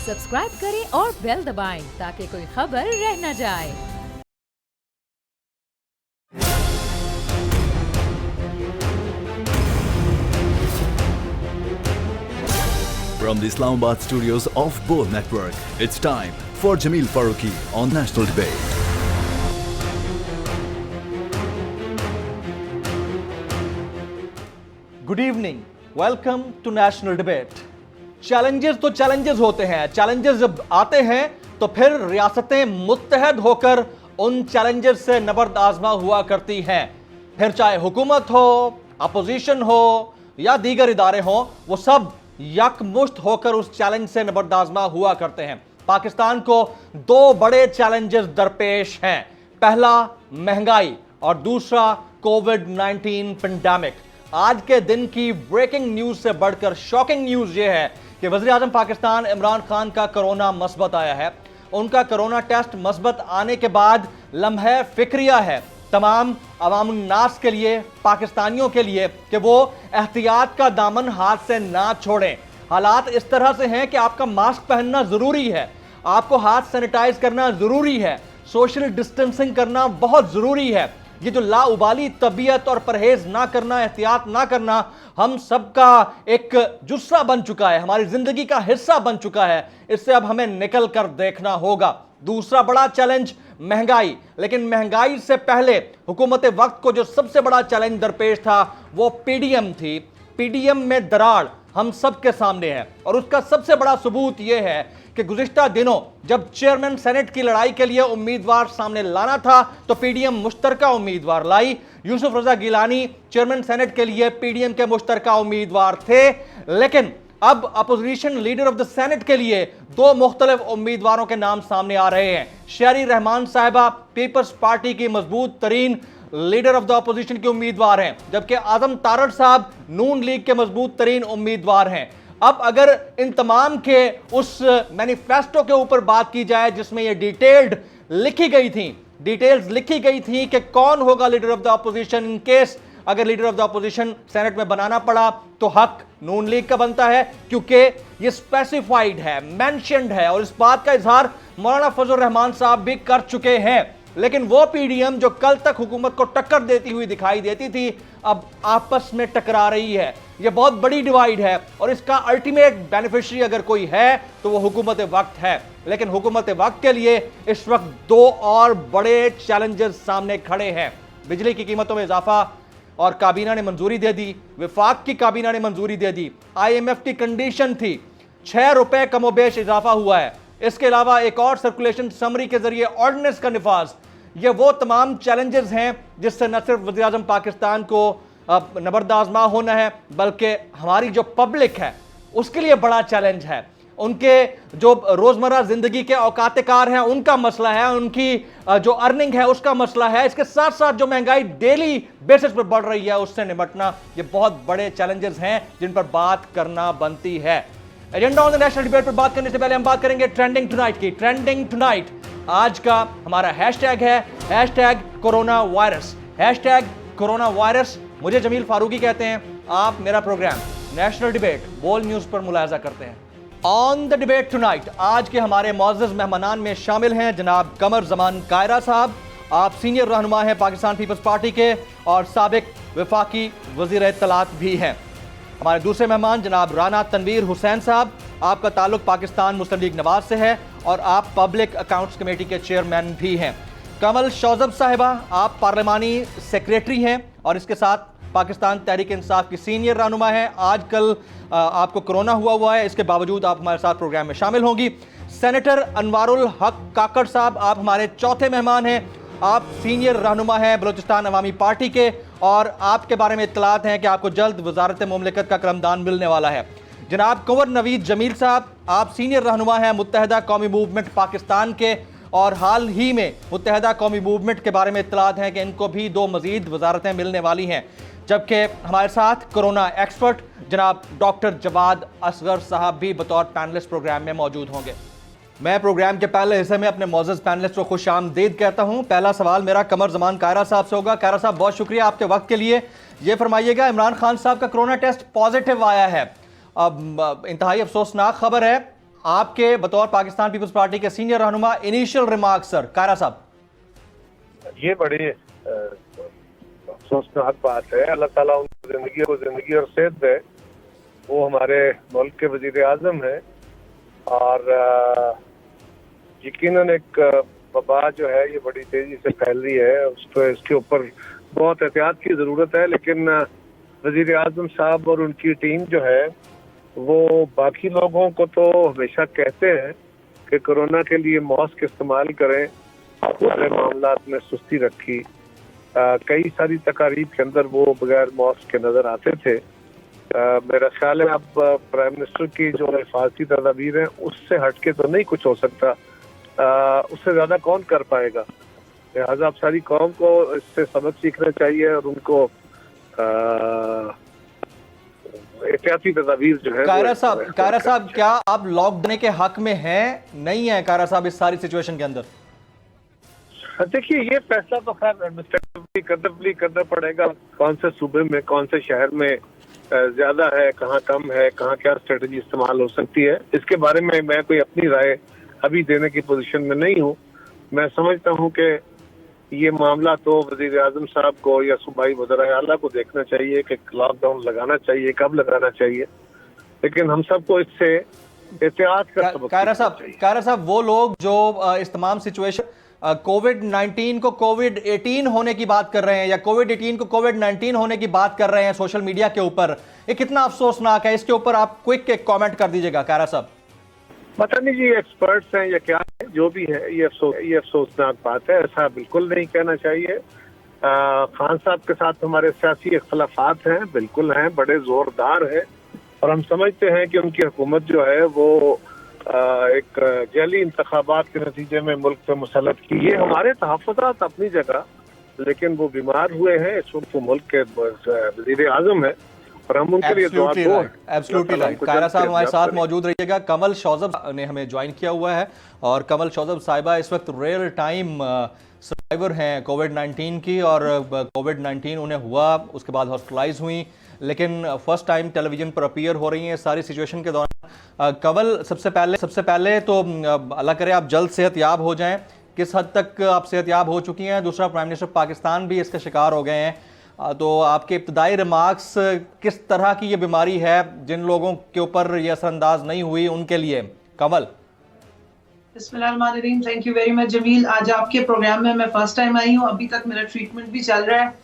Subscribe करें और bell दबाएं ताकि कोई खबर रह न जाए। From the Islamabad studios of Bol Network, it's time for Jameel Farooqi on National Debate. Good evening, welcome to national debate. Challenges तो चैलेंजेस होते हैं, चैलेंजेस जब आते हैं तो फिर रियासतें मुत्तहद होकर उन चैलेंजेस से नबर्द आजमा हुआ करती हैं। फिर चाहे हुकूमत हो, अपोजिशन हो या दीगर इदारे हो, वो सब यकमुश्त होकर उस चैलेंज से नबर्द आजमा हुआ करते हैं। पाकिस्तान को दो बड़े चैलेंजेस दरपेश हैं, पहला महंगाई और दूसरा कोविड-19 पेंडेमिक। आज के दिन की ब्रेकिंग न्यूज से बढ़कर शॉकिंग न्यूज यह है कि वज़ीर आज़म पाकिस्तान इमरान खान का कोरोना मस्बत आया है। उनका कोरोना टेस्ट मस्बत आने के बाद लम्हे फिक्रिया है तमाम अवामुन नास के लिए, पाकिस्तानियों के लिए, कि वो एहतियात का दामन हाथ से ना छोड़ें। हालात इस तरह से हैं कि आपका मास्क पहनना जरूरी है, आपको हाथ सैनिटाइज करना जरूरी है, सोशल डिस्टेंसिंग करना बहुत जरूरी है। ये जो लाउबाली तबीयत और परहेज ना करना, एहतियात ना करना, हम सबका एक जुस्सा बन चुका है, हमारी जिंदगी का हिस्सा बन चुका है। इससे अब हमें निकल कर देखना होगा। दूसरा बड़ा चैलेंज महंगाई, लेकिन महंगाई से पहले हुकूमत वक्त को जो सबसे बड़ा चैलेंज दरपेश था वो पीडीएम थी। पीडीएम में दरार हम सबके सामने है और उसका सबसे बड़ा सबूत यह है कि गुज़िश्ता दिनों जब चेयरमैन सेनेट की लड़ाई के लिए उम्मीदवार सामने लाना था तो पीडीएम मुश्तरका उम्मीदवार लाई। यूसुफ रजा गिलानी चेयरमैन सेनेट के लिए पीडीएम के मुश्तरका उम्मीदवार थे, लेकिन अब opposition leader of the senate के लिए दो मुख्तलिफ उम्मीदवारों के नाम सामने आ रहे हैं। शहरी रहमान साहिबा पीपल्स पार्टी की मजबूत तरीन लीडर ऑफ द अपोजिशन के उम्मीदवार हैं, जबकि आजम तारड़ साहब नून लीग के मजबूत तरीन उम्मीदवार हैं। अब अगर इन तमाम के उस मैनिफेस्टो के ऊपर बात की जाए जिसमें ये डिटेल्स लिखी गई थी कि कौन होगा leader of the opposition in case अगर leader of the opposition senate में बनाना पड़ा तो हक नून लीग का बनता है, क्योंकि ये स्पेसिफाइड है, मेंशन्ड है, और इस बात का इजहार मौलाना फजल रहमान साहब भी कर चुके हैं। लेकिन वो पीडीएम जो कल तक हुकूमत को टक्कर देती हुई दिखाई देती थी, अब आपस में टकरा रही है। ये बहुत बड़ी डिवाइड है और इसका अल्टीमेट बेनिफिशियरी अगर कोई है तो वो हुकूमत वक्त है। लेकिन हुकूमत वक्त के लिए इस वक्त दो और बड़े चैलेंजेस सामने खड़े हैं। बिजली की कीमतों में इजाफा और काबीना ने मंजूरी दे दी, विफाक की काबीना ने मंजूरी दे दी। IMF की कंडीशन थी, 6 रुपए कमोबेश इजाफा हुआ है। इसके अलावा एक और सर्कुलेशन समरी के जरिए ऑर्डिनेंस का निफाज। ये वो तमाम चैलेंजेस हैं जिससे न सिर्फ वज़ीर आज़म पाकिस्तान को नबर्द आज़मा होना है, बल्कि हमारी जो पब्लिक है उसके लिए बड़ा चैलेंज है। उनके जो रोजमर्रा जिंदगी के औकात-ए-कार हैं उनका मसला है, उनकी जो अर्निंग है उसका मसला है। इसके साथ साथ जो महंगाई डेली बेसिस पर बढ़ रही है उससे निपटना, ये बहुत बड़े चैलेंजेस हैं जिन पर बात करना बनती है। Agenda on the national debate पर बात करने से पहले हम बात करेंगे ट्रेंडिंग टुनाइट की। ट्रेंडिंग टुनाइट आज का हमारा हैशटैग है कोरोना वायरस। Corona virus. मुझे जमील फारूकी कहते हैं। आप मेरा प्रोग्राम नेशनल डिबेट बोल न्यूज पर मुलाहिजा करते हैं। ऑन द डिबेट टुनाइट आज के हमारे मुअज़्ज़ज़ मेहमानान में शामिल हैं जनाब कमर ज़मान कायरा साहब। आप सीनियर रहनुमा हैं पाकिस्तान पीपल्स पार्टी के और साबिक वफाकी वज़ीर इत्तलात भी हैं। हमारे दूसरे मेहमान जनाब राना तनवीर हुसैन साहब, आपका ताल्लुक पाकिस्तान मुस्लिम लीग नवाज से है और आप पब्लिक अकाउंट्स कमेटी के चेयरमैन भी हैं। कमल शौजब साहिबा, आप पार्लिमानी सेक्रेटरी हैं और इसके साथ पाकिस्तान तहरीक इंसाफ की सीनियर रहनुमा हैं। आजकल आपको कोरोना हुआ है, इसके बावजूद आप हमारे साथ प्रोग्राम में शामिल होंगी। सेनेटर अनवारुल हक काकड़ साहब, आप हमारे चौथे मेहमान हैं। आप सीनियर रहनुमा हैं बलूचिस्तान अवामी पार्टी के और आपके बारे में इत्तलात हैं कि आपको जल्द वजारत मुमलिकत का कलमदान मिलने वाला है। जनाब कुंवर नवीद जमील साहब, आप सीनियर रहनुमा हैं मुत्तहदा कौमी मूवमेंट पाकिस्तान के और हाल ही में मुत्तहदा कौमी मूवमेंट के बारे में इत्तलात हैं कि इनको भी 2 मजीद वजारतें मिलने वाली हैं। जबकि हमारे साथ कोरोना एक्सपर्ट जनाब डॉक्टर जवाद असगर साहब भी बतौर पैनलिस्ट प्रोग्राम में मौजूद होंगे। मैं प्रोग्राम के पहले हिस्से में अपने मौजूद पैनलिस्ट को खुश आमदीद कहता हूं। पहला सवाल मेरा कमर ज़मान कायरा साहब से होगा। कायरा साहब, बहुत शुक्रिया आपके वक्त के लिए। ये फरमाइएगा, इमरान खान साहब का कोरोना टेस्ट पॉजिटिव आया है। अब इंतहाई अफसोसनाक खबर है, आपके बतौर पाकिस्तान पीपल्स पार्टी के सीनियर रहनुमा इनिशियल रिमार्क सर। कायरा साहब, ये बड़ी अफसोसनाक बात है। अल्लाह ताला उनको जिंदगी और सेहत दे। वो हमारे मुल्क के वजीर आजम है और यकीनन एक वबा जो है ये बड़ी तेजी से फैल रही है। इसके ऊपर बहुत एहतियात की जरूरत है, लेकिन वजीर आजम साहब और उनकी टीम जो है वो बाकी लोगों को तो हमेशा कहते हैं कि कोरोना के लिए मास्क इस्तेमाल करें, सारे मामला में सुस्ती रखी। कई सारी तकारीब के अंदर वो बगैर मास्क के नजर आते थे। मेरा ख्याल है अब प्राइम मिनिस्टर की जो हिफाजती तदाबीर है उससे हटके तो नहीं कुछ हो सकता। उससे ज्यादा कौन कर पाएगा। लिहाजा अब सारी कौम को इससे सबक सीखना चाहिए और उनको एहतियाती तदाबीर जो है। कायरा साहब क्या आप लॉकडाउन के हक में हैं नहीं है कायरा साहब इस सारी सिचुएशन के अंदर? देखिए, ये फैसला तो खैर एडमिनिस्ट्रेटिवली करना पड़ेगा। कौन से सूबे में, कौन से शहर में ज्यादा है, कहाँ कम है, कहाँ क्या स्ट्रेटजी इस्तेमाल हो सकती है, इसके बारे में मैं कोई अपनी राय अभी देने की पोजीशन में नहीं हूँ। मैं समझता हूँ कि ये मामला तो वजीर आजम साहब को या सूबाई वज़ीर आला को देखना चाहिए कि लॉकडाउन लगाना चाहिए, कब लगाना चाहिए, लेकिन हम सबको इससे एहतियात का सबक। कायरा साहब, वो लोग जो इस तमाम सिचुएशन कोविड-19 को कोविड-18 होने की बात कर रहे हैं या कोविड-18 को कोविड-19 होने की बात कर रहे हैं सोशल मीडिया के ऊपर, ये कितना अफसोसनाक है? इसके ऊपर आप क्विक एक कमेंट कर दीजिएगा कायरा साहब। पता नहीं जी एक्सपर्ट्स हैं या क्या है, जो भी है ये अफसोसनाक बात है। ऐसा बिल्कुल नहीं कहना चाहिए। खान साहब के साथ हमारे सियासी इख्तलाफात हैं, बिल्कुल हैं, बड़े जोरदार है और हम समझते हैं कि उनकी हुकूमत जो है वो एक जैली इंतखाबात के नतीजे में मुल्क पे मुसल्लत की। ये हमारे तहफ़्फ़ुज़ात अपनी जगह, लेकिन वो बीमार हुए हैं। इस वक्त मुल्क के वज़ीर आज़म है और हम उनके लिए दुआ गो हैं। Absolutely right. कायरा साहब हमारे साथ मौजूद रहिएगा। कमल शौजब ने हमें ज्वाइन किया हुआ है और कमल शौजब साहिबा इस वक्त रियल टाइम सर्वाइवर हैं कोविड-19 की और कोविड-19 उन्हें हुआ, उसके बाद हॉस्पिटलाइज हुई, लेकिन फर्स्ट टाइम टेलीविजन पर अपीयर हो रही हैं सारी सिचुएशन के दौरान। कमल, सबसे पहले तो अल्लाह करे आप जल्द सेहतयाब हो जाएं। किस हद तक आप सेहतयाब हो चुकी हैं? दूसरा, प्राइम मिनिस्टर पाकिस्तान भी इसका शिकार हो गए हैं, तो आपके इब्तदाई रिमार्क्स किस तरह की ये बीमारी है जिन लोगों के ऊपर ये असरअंदाज नहीं हुई उनके लिए? कमल। बिस्मिल्लाहिर्रहमानिर्रहीम। Thank you very much Jamil. आज आपके प्रोग्राम में मैं फर्स्ट टाइम आई हूँ। अभी तक मेरा ट्रीटमेंट भी चल रहा है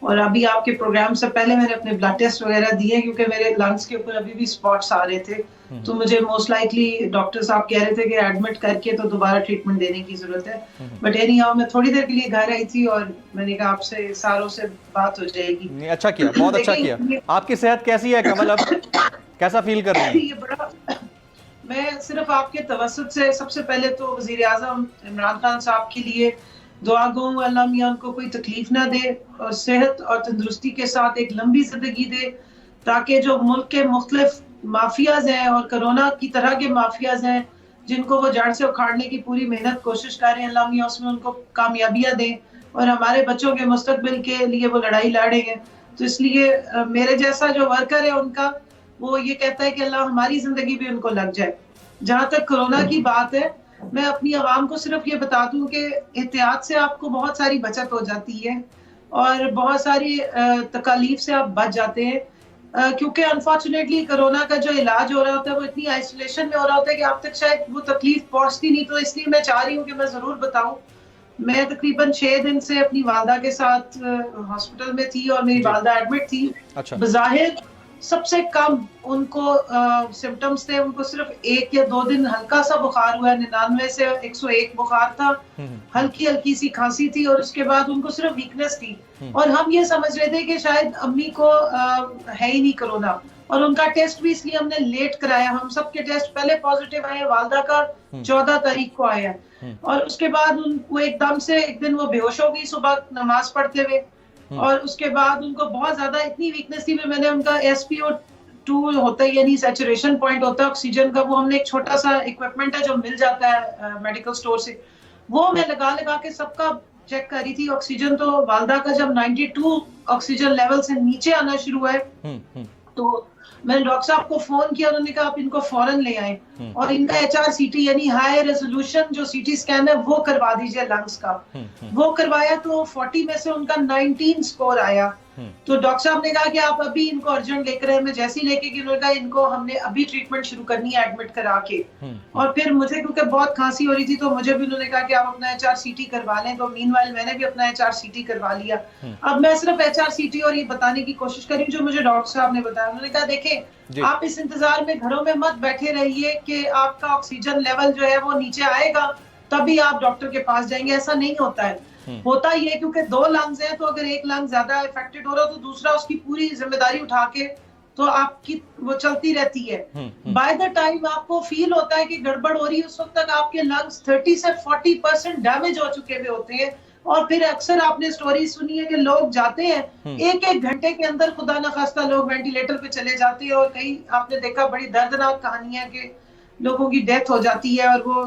और अभी आपके प्रोग्राम से पहले मैंने अपने ब्लड टेस्ट वगैरह दिए क्योंकि मेरे लंग्स के ऊपर अभी भी स्पॉट्स आ रहे थे। तो मुझे मोस्ट लाइकली डॉक्टर साहब कह रहे थे कि एडमिट करके तो दोबारा ट्रीटमेंट देने की जरूरत है। बट एनी हाउ मैं थोड़ी देर के लिए घर आई थी और मैंने कहा आपसे सारों से बात हो जाएगी। अच्छा किया, बहुत अच्छा किया। आपकी सेहत कैसी है कमल? अब कैसा फील कर रही है? ये बड़ा मैं सिर्फ आपके तवस्सुत से सबसे पहले तो वजीर आजम इमरान खान साहब के लिए दुआ गो, अल्लाह मियां उनको कोई तकलीफ ना दे और सेहत और तंदुरुस्ती के साथ एक लंबी जिंदगी दे, ताकि जो मुल्क के मुख्तलिफ माफियाज हैं और कोरोना की तरह के माफियाज हैं जिनको वो जड़ से उखाड़ने की पूरी मेहनत कोशिश कर रहे हैं, अल्लाह मियां उसमें उनको कामयाबियां दें और हमारे बच्चों के मुस्तकबिल के लिए वो लड़ाई लड़े हैं। तो इसलिए मेरे जैसा जो वर्कर है उनका वो ये कहता है कि अल्लाह हमारी जिंदगी भी उनको लग जाए। जहाँ तक कोरोना की बात है, मैं अपनी आवाम को सिर्फ ये बता दूं कि एहतियात से आपको बहुत सारी बचत हो जाती है और बहुत सारी तकालीफ से आप बच जाते हैं, क्योंकि अनफॉर्चुनेटली कोरोना का जो इलाज हो रहा होता है वो इतनी आइसोलेशन में हो रहा होता है कि आप तक शायद वो तकलीफ पहुंचती नहीं। तो इसलिए मैं चाह रही हूँ कि मैं जरूर बताऊं। मैं तकरीबन 6 दिन से अपनी वालदा के साथ हॉस्पिटल में थी और मेरी वालदा एडमिट थी। अच्छा। बज़ाहिर सबसे कम उनको सिम्टम्स थे, उनको सिर्फ 1 या 2 दिन हल्का सा बुखार हुआ, 99 से 101 बुखार था, हल्की हल्की सी खांसी थी और उसके बाद उनको सिर्फ वीकनेस थी और हम ये समझ रहे थे कि शायद अम्मी को है ही नहीं कोरोना और उनका टेस्ट भी इसलिए हमने लेट कराया। हम सबके टेस्ट पहले पॉजिटिव आए, वालदा का 14 तारीख को आया और उसके बाद वो एकदम से एक दिन वो बेहोश हो गई सुबह नमाज पढ़ते हुए और उसके बाद उनको बहुत ज्यादा इतनी वीकनेस थी। मैंने उनका SpO2 होता है यानी सैचुरेशन पॉइंट होता है ऑक्सीजन का, वो हमने एक छोटा सा इक्विपमेंट है जो मिल जाता है मेडिकल स्टोर से, वो मैं लगा के सबका चेक कर रही थी ऑक्सीजन। तो वालदा का जब 92 ऑक्सीजन लेवल से नीचे आना शुरू हुआ है तो मैंने डॉक्टर साहब को फोन किया, उन्होंने कहा आप इनको फौरन ले आए और इनका HRCT यानी हाई रेजोल्यूशन जो CT स्कैन है वो करवा दीजिए लंग्स का। वो करवाया तो 40 में से उनका 19 स्कोर आया। तो डॉक्टर साहब ने कहा कि आप अभी इनको अर्जेंट लेकर आए। मैं जैसे ही लेके गई, उन्होंने कहा इनको हमने अभी ट्रीटमेंट शुरू करनी है एडमिट करा के। और फिर मुझे क्योंकि बहुत खांसी हो रही थी तो मुझे भी उन्होंने कहा कि आप अपना HRCT करवा लें। तो मीनवाइल मैंने भी अपना HRCT करवा लिया। अब मैं सिर्फ HRCT और ये बताने की कोशिश करी जो मुझे डॉक्टर साहब ने बताया। उन्होंने कहा देखें आप इस इंतजार में घरों में मत बैठे रहिए कि आपका ऑक्सीजन लेवल जो है वो नीचे आएगा तभी आप डॉक्टर के पास जाएंगे, ऐसा नहीं होता है। होता ही है क्योंकि 2 लंग्स हैं तो अगर एक लंग ज्यादा इफेक्टेड हो रहा तो दूसरा उसकी पूरी जिम्मेदारी उठा के तो आपकी वो चलती रहती है। बाय द टाइम आपको फील होता है कि गड़बड़ हो रही है उस वक्त तक आपके लंग्स 30 से 40% डैमेज हो चुके हुए होते हैं। और फिर अक्सर आपने स्टोरी सुनी है कि लोग जाते हैं 1-1 घंटे के अंदर खुदा न खास्ता लोग वेंटिलेटर पे चले जाते हैं और कहीं आपने देखा बड़ी दर्दनाक कहानी है कि लोगों की डेथ हो जाती है और वो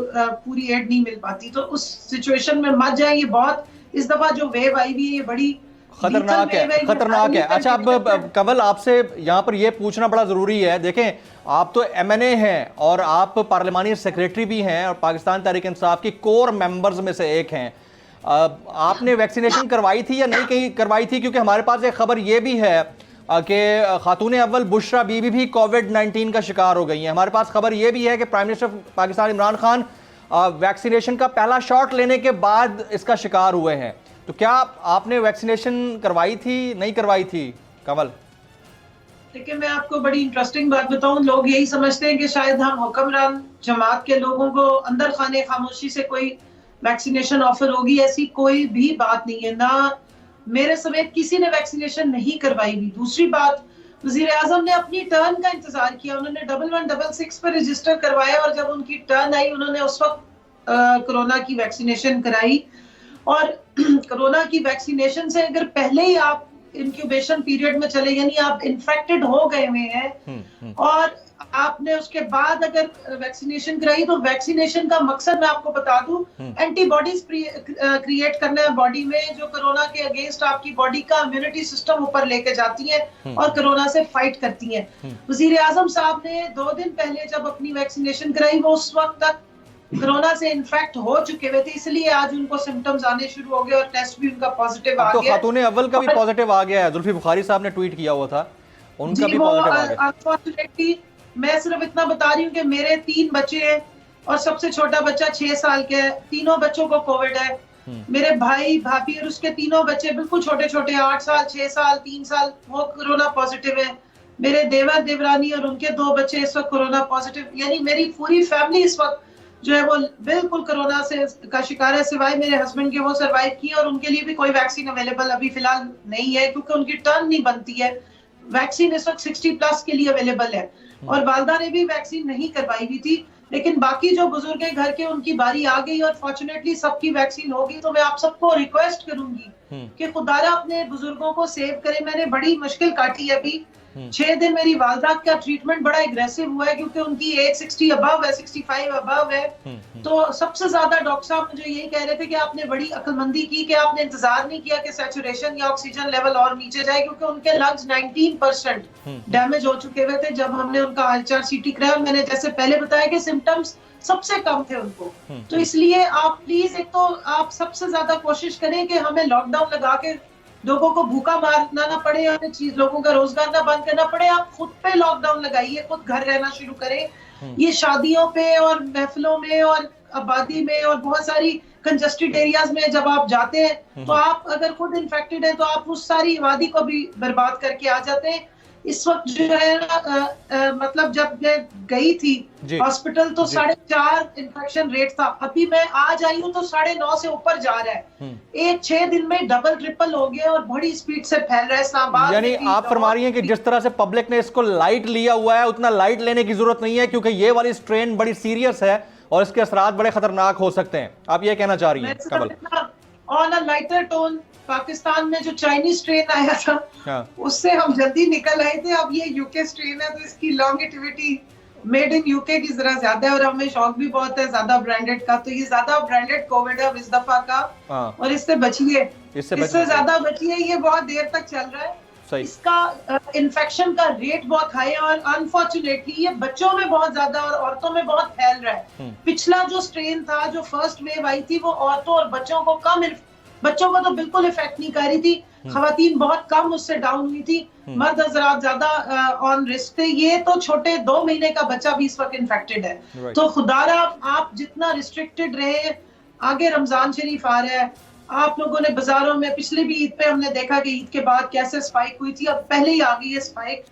पूरी एड नहीं मिल पाती। तो उस सिचुएशन में मत जाए। ये बहुत इस दफा जो वेव आई हुई है ये बड़ी खतरनाक है, खतरनाक है। अच्छा अब कंवल आपसे यहाँ पर ये पूछना बड़ा जरूरी है। देखें आप तो MNA हैं और आप पार्लिमानी सेक्रेटरी भी हैं और पाकिस्तान तहरीक इंसाफ की कोर मेंबर्स में से एक हैं। आपने वैक्सीनेशन करवाई थी या नहीं कहीं करवाई थी? क्योंकि हमारे पास एक खबर ये भी है कि खातून अव्वल बुशरा बीबी भी कोविड-19 का शिकार हो गई हैं। हमारे पास खबर ये भी है कि prime minister Pakistan Imran Khan vaccination का पहला शॉट लेने के बाद इसका शिकार हुए हैं। तो क्या आपने वैक्सीनेशन करवाई थी, नहीं करवाई थी कंवल? देखिए मैं आपको बड़ी इंटरेस्टिंग बात बताऊं, लोग यही समझते हैं कि शायद हम हुक्मरान जमात के लोगों को अंदर खाने खामोशी से कोई वैक्सीनेशन ऑफर होगी, ऐसी कोई भी बात नहीं है। ना मेरे समेत किसी ने वैक्सीनेशन नहीं करवाई हुई। दूसरी बात, वजीर आजम ने अपनी टर्न का इंतजार किया, उन्होंने 1166 पर रजिस्टर करवाया और जब उनकी टर्न आई उन्होंने उस वक्त कोरोना की वैक्सीनेशन कराई। और कोरोना की वैक्सीनेशन से अगर पहले ही आप इंक्यूबेशन पीरियड में चले यानी आप इन्फेक्टेड हो गए हुए हैं और आपने उसके बाद अगर वैक्सीनेशन कराई तो वैक्सीनेशन का मकसद मैं आपको बता दूं एंटीबॉडीज क्रिएट करना है बॉडी में जो कोरोना के अगेंस्ट आपकी बॉडी का इम्यूनिटी सिस्टम ऊपर लेके जाती है और कोरोना से फाइट करती है। वजीर आजम साहब ने 2 दिन पहले जब अपनी वैक्सीनेशन कराई वो उस वक्त तक कोरोना से इन्फेक्ट हो चुके हुए थे, इसलिए आज उनको सिम्टम्स आने शुरू हो गए और टेस्ट भी उनका पॉजिटिव आ गया। खातून अव्वल का भी पॉजिटिव आ गया है, जुल्फी बुखारी साहब ने ट्वीट किया हुआ था, उनका भी पॉजिटिव आ गया। अनफॉर्चुनेटली मैं सिर्फ इतना बता रही हूँ कि मेरे 3 बच्चे हैं और सबसे छोटा बच्चा 6 साल के है, तीनों बच्चों को कोविड है। मेरे भाई भाभी और उसके तीनों बच्चे बिल्कुल छोटे छोटे 8 साल 6 साल 3 साल वो कोरोना पॉजिटिव है। मेरे देवर देवरानी और उनके 2 बच्चे इस वक्त कोरोना पॉजिटिव, यानी मेरी पूरी फैमिली इस वक्त जो है वो बिल्कुल कोरोना से का शिकार है, सिवाय मेरे हस्बैंड के, वो सरवाइव किए और उनके लिए भी कोई वैक्सीन अवेलेबल अभी फिलहाल नहीं है क्योंकि उनकी टर्न नहीं बनती है। वैक्सीन इस वक्त 60+ के लिए अवेलेबल है और वालदा ने भी वैक्सीन नहीं करवाई हुई थी, लेकिन बाकी जो बुजुर्ग है घर के उनकी बारी आ गई और फॉर्चुनेटली सबकी वैक्सीन होगी। तो मैं आप सबको रिक्वेस्ट करूंगी कि खुदारा अपने बुजुर्गों को सेव करें। मैंने बड़ी मुश्किल काटी है, अभी 6 दिन मेरी वालदा का ट्रीटमेंट बड़ा एग्रेसिव हुआ है क्योंकि उनकी एज 60 अबव है, 65 अबव है। तो सबसे ज्यादा डॉक्टर साहब मुझे यही कह रहे थे कि आपने बड़ी अक्लमंदी की कि आपने इंतजार नहीं किया कि सैचुरेशन या ऑक्सीजन लेवल और नीचे जाए क्योंकि उनके लंग्स 19% डैमेज हो चुके हुए थे जब हमने उनका HRCT कराया। मैंने जैसे पहले बताया कि सिम्टम्स सबसे कम थे उनको। तो इसलिए आप प्लीज एक तो आप सबसे ज्यादा कोशिश करें कि हमें लॉकडाउन लगा के लोगों को भूखा मारना ना पड़े, हमें चीज लोगों का रोजगार ना बंद करना पड़े। आप खुद पे लॉकडाउन लगाइए, खुद घर रहना शुरू करें। ये शादियों पे और महफिलों में और आबादी में और बहुत सारी कंजस्टेड एरियाज में जब आप जाते हैं तो आप अगर खुद इन्फेक्टेड है तो आप उस सारी आबादी को भी बर्बाद करके आ जाते हैं। इस वक्त जो है ना मतलब जब मैं गई थी हॉस्पिटल तो 4.5 इन्फेक्शन रेट था, अभी मैं आज आई हूँ तो 9.5 से ऊपर जा रहा है। एक 6 दिन में डबल ट्रिपल हो गया और बड़ी स्पीड से फैल रहा है इस्लामाबाद। यानी आप फरमा रही हैं कि जिस तरह से पब्लिक ने इसको लाइट लिया हुआ है उतना लाइट लेने की जरूरत नहीं है क्योंकि ये वाली स्ट्रेन बड़ी सीरियस है और इसके असरात बड़े खतरनाक हो सकते हैं। आप ये कहना चाह रही हैं Kanwal? On a lighter tone, Pakistan में जो चाइनीज स्ट्रेन आया था उससे हम जल्दी निकल आए थे। अब ये यूके स्ट्रेन है तो इसकी लॉन्गेटिविटी मेड इन यूके की जरा ज्यादा है और हमें शौक भी बहुत है ज्यादा ब्रांडेड का। तो ये ज्यादा ब्रांडेड कोविड है इस दफा का और इससे बचिए, इससे ज्यादा बचिए, ये बहुत देर तक चल रहा है। सही। इसका इन्फेक्शन का रेट बहुत हाई है और अनफॉर्चुनेटली ये बच्चों में बहुत ज्यादा और औरतों में बहुत फैल रहा है। पिछला जो स्ट्रेन था, जो फर्स्ट वेव आई थी, वो औरतों और बच्चों को बच्चों को तो बिल्कुल इफेक्ट नहीं कर रही थी, खवातीन बहुत कम उससे डाउन हुई थी, मर्द हजरात ज्यादा ऑन रिस्क थे। ये तो छोटे 2 महीने का बच्चा भी इस वक्त इन्फेक्टेड है। तो खुदारा आप जितना रिस्ट्रिक्टेड रहे, आगे रमजान शरीफ आ रहा है, आप लोगों ने बाजारों में पिछले भी ईद पे हमने देखा कि ईद के बाद कैसे स्पाइक हुई थी, अब पहले ही आ गई है स्पाइक।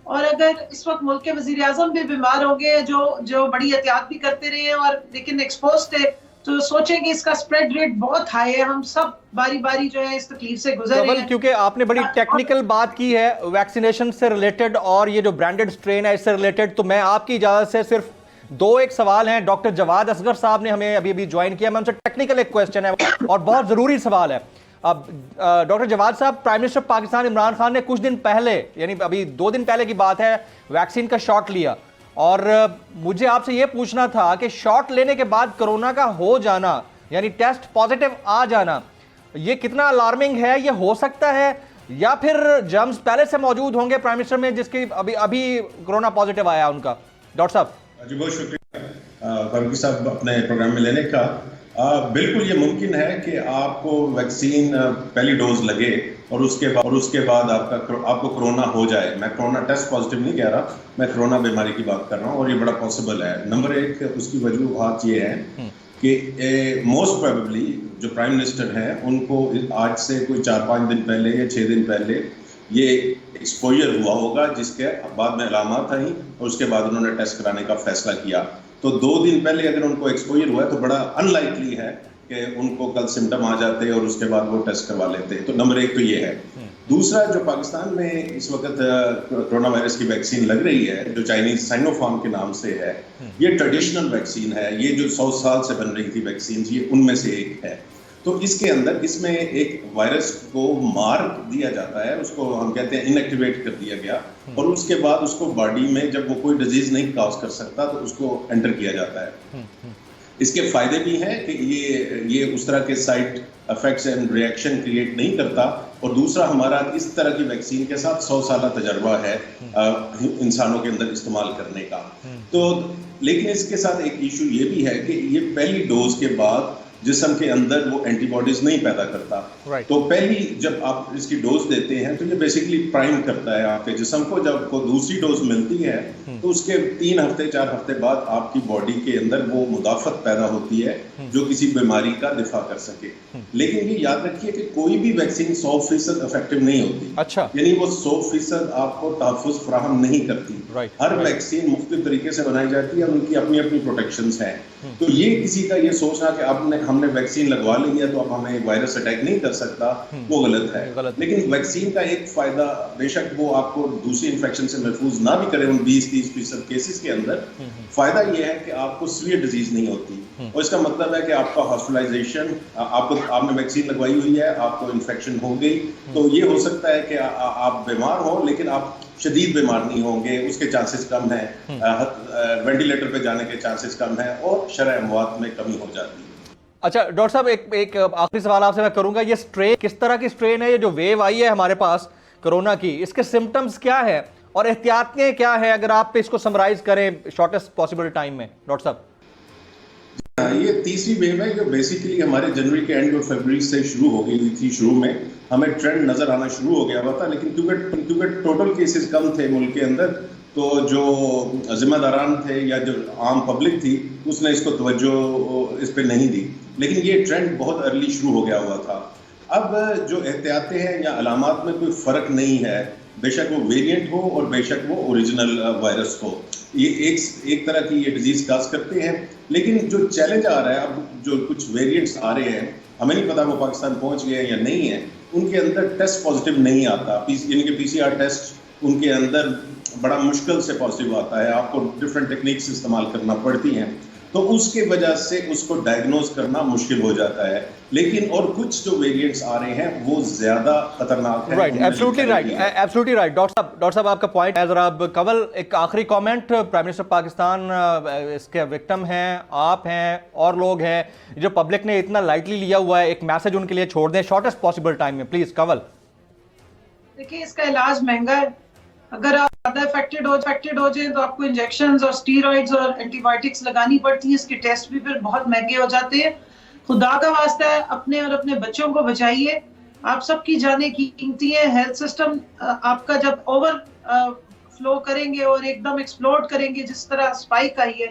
और अगर इस वक्त मुल्क के वजीर आजम भी बीमार हो गए, जो बड़ी एहतियात भी करते रहे हैं और लेकिन एक्सपोज थे, तो सोचें कि इसका स्प्रेड रेट बहुत हाई है। हम सब बारी बारी जो है इस तकलीफ से गुजर रहे हैं। क्योंकि आपने बड़ी टेक्निकल बात की है वैक्सीनेशन से रिलेटेड और ये जो ब्रांडेड स्ट्रेन है इससे रिलेटेड, तो मैं आपकी इजाजत से सिर्फ 2 सवाल हैं। डॉक्टर जवाद असगर साहब ने हमें अभी ज्वाइन किया, मैं उनसे टेक्निकल एक क्वेश्चन है और बहुत जरूरी सवाल है। अब डॉक्टर जवाद साहब, प्राइम मिनिस्टर पाकिस्तान इमरान खान ने कुछ दिन पहले, यानी अभी 2 दिन पहले की बात है, वैक्सीन का शॉट लिया और मुझे आपसे यह पूछना था कि शॉट लेने के बाद कोरोना का हो जाना, यानी टेस्ट पॉजिटिव आ जाना, ये कितना अलार्मिंग है? ये हो सकता है या फिर जर्म्स पहले से मौजूद होंगे प्राइम मिनिस्टर में जिसकी अभी कोरोना पॉजिटिव आया उनका? डॉक्टर साहब जी, बहुत शुक्रिया फारूकी साहब अपने प्रोग्राम में लेने का। बिल्कुल ये मुमकिन है कि आपको वैक्सीन पहली डोज लगे और उसके बाद आपको कोरोना हो जाए। मैं कोरोना टेस्ट पॉजिटिव नहीं कह रहा, मैं कोरोना बीमारी की बात कर रहा हूँ और ये बड़ा पॉसिबल है। नंबर 1 उसकी वजूहात ये है कि मोस्ट प्रोबेबली जो प्राइम मिनिस्टर हैं उनको आज से कोई 4-5 दिन पहले या 6 दिन पहले ये एक्सपोजर हुआ होगा, जिसके बाद में अलामत आई और उसके बाद उन्होंने टेस्ट कराने का फैसला किया। तो 2 दिन पहले अगर उनको एक्सपोजर हुआ है तो बड़ा अनलाइकली है कि उनको कल सिम्टम आ जाते और उसके बाद वो टेस्ट करवा लेते। तो नंबर 1 तो ये है। दूसरा, जो पाकिस्तान में इस वक्त कोरोना वायरस की वैक्सीन लग रही है, जो चाइनीज साइनोफार्म के नाम से है, ये ट्रेडिशनल वैक्सीन है। ये जो 100 साल से बन रही थी वैक्सीन, ये उनमें से एक है। तो इसके अंदर इसमें एक वायरस को मार दिया जाता है, उसको हम कहते हैं इनएक्टिवेट कर दिया गया, और उसके बाद उसको बॉडी में जब वो कोई डिजीज नहीं कॉज कर सकता तो उसको एंटर किया जाता है। इसके फायदे भी हैं कि ये उस तरह के side effects and reaction create नहीं करता, और दूसरा हमारा इस तरह की वैक्सीन के साथ 100 साल तजर्बा है इंसानों के अंदर इस्तेमाल करने का। तो लेकिन इसके साथ एक इशू ये भी है कि ये पहली डोज के बाद जिस्म के अंदर वो एंटीबॉडीज नहीं पैदा करता। तो पहली जब आप इसकी डोज देते हैं तो ये बेसिकली प्राइम करता है आपके जिस्म को। जब को दूसरी डोज मिलती है तो उसके 3 हफ्ते 4 हफ्ते बाद आपकी बॉडी के अंदर वो मुदाफत पैदा होती है जो किसी बीमारी का दिफा कर सके। लेकिन ये याद रखिए कि कोई भी वैक्सीन 100% इफेक्टिव नहीं होती। अच्छा, यानी वो 100% आपको तहफ़्फ़ुज़ फराहम नहीं करती। हर वैक्सीन मुख्तलिफ तरीके से बनाई जाती है, उनकी अपनी अपनी प्रोटेक्शंस हैं। तो ये किसी का ये सोचना कि हमने वैक्सीन लगवा ली है तो अब हमें वायरस अटैक नहीं कर सकता, वो गलत है। लेकिन वैक्सीन का एक फायदा, बेशक वो आपको दूसरी इन्फेक्शन से महफूज ना भी करे उन 20-30% केसेस के अंदर, फायदा ये है कि आपको सीवियर डिजीज नहीं होती। और इसका मतलब है कि आपका हॉस्पिटलाइजेशन, आपने वैक्सीन लगवाई हुई है, आपको इन्फेक्शन हो गई तो ये हो सकता है कि आप बीमार हो लेकिन आप शदीद बीमार नहीं होंगे, उसके चांसेस कम है, वेंटिलेटर पे जाने के चांसेस कम है और शरह अमवात में कमी हो जाती है। अच्छा डॉक्टर साहब, एक आखिरी सवाल आपसे मैं करूंगा। ये स्ट्रेन किस तरह की स्ट्रेन है? ये जो वेव आई है हमारे पास कोरोना की, इसके सिम्टम्स क्या है और एहतियातें क्या है, अगर आप इसको समराइज करें शॉर्टेस्ट पॉसिबल टाइम में? डॉक्टर साहब, ये तीसरी वेव है जो बेसिकली हमारे जनवरी के एंड और फरवरी से शुरू हो गई थी। शुरू में हमें ट्रेंड नजर आना शुरू हो गया हुआ था, लेकिन क्योंकि टोटल केसेस कम थे मुल्क के अंदर, तो जो जिम्मेदारान थे या जो आम पब्लिक थी उसने इसको तवज्जो इस पर नहीं दी। लेकिन ये ट्रेंड बहुत अर्ली शुरू हो गया हुआ था। अब जो एहतियातें हैं या अलामात में कोई फ़र्क नहीं है, बेशक वो वेरिएंट हो और बेशक वो ओरिजिनल वायरस हो, ये एक तरह की ये डिजीज़ काज करते हैं। लेकिन जो चैलेंज आ रहा है, अब जो कुछ वेरिएंट्स आ रहे हैं, हमें नहीं पता वो पाकिस्तान पहुंच गए हैं या नहीं है, उनके अंदर टेस्ट पॉजिटिव नहीं आता। यानी कि PCR टेस्ट उनके अंदर बड़ा मुश्किल से पॉजिटिव आता है, आपको डिफरेंट टेक्निक्स इस्तेमाल करना पड़ती हैं, तो उसके वजह से उसको डायग्नोज करना मुश्किल हो जाता है। लेकिन और कुछ जो वेरिएंट्स आ रहे हैं वो ज्यादा खतरनाक है। Right, absolutely right. डॉक्टर साहब आपका पॉइंट है। जरा कवल एक आखिरी कमेंट, प्राइम मिनिस्टर पाकिस्तान इसके विक्टिम हैं, आप हैं और लोग हैं, जो पब्लिक ने इतना लाइटली लिया हुआ है, एक मैसेज उनके लिए छोड़ दें शॉर्टेस्ट पॉसिबल टाइम में, प्लीज कवल। देखिए इसका इलाज महंगा है। अगर आप ज्यादा अफेक्टेड हो जाए तो आपको इंजेक्शंस और स्टीरॉइड्स और एंटीबायोटिक्स लगानी पड़ती है। इसके टेस्ट भी फिर बहुत महंगे हो जाते हैं। खुदा का वास्ता है, अपने और अपने बच्चों को बचाइए। आप सबकी जाने कीमती है। हेल्थ सिस्टम आपका जब ओवर फ्लो करेंगे और एकदम एक्सप्लोड करेंगे जिस तरह स्पाइक आई है,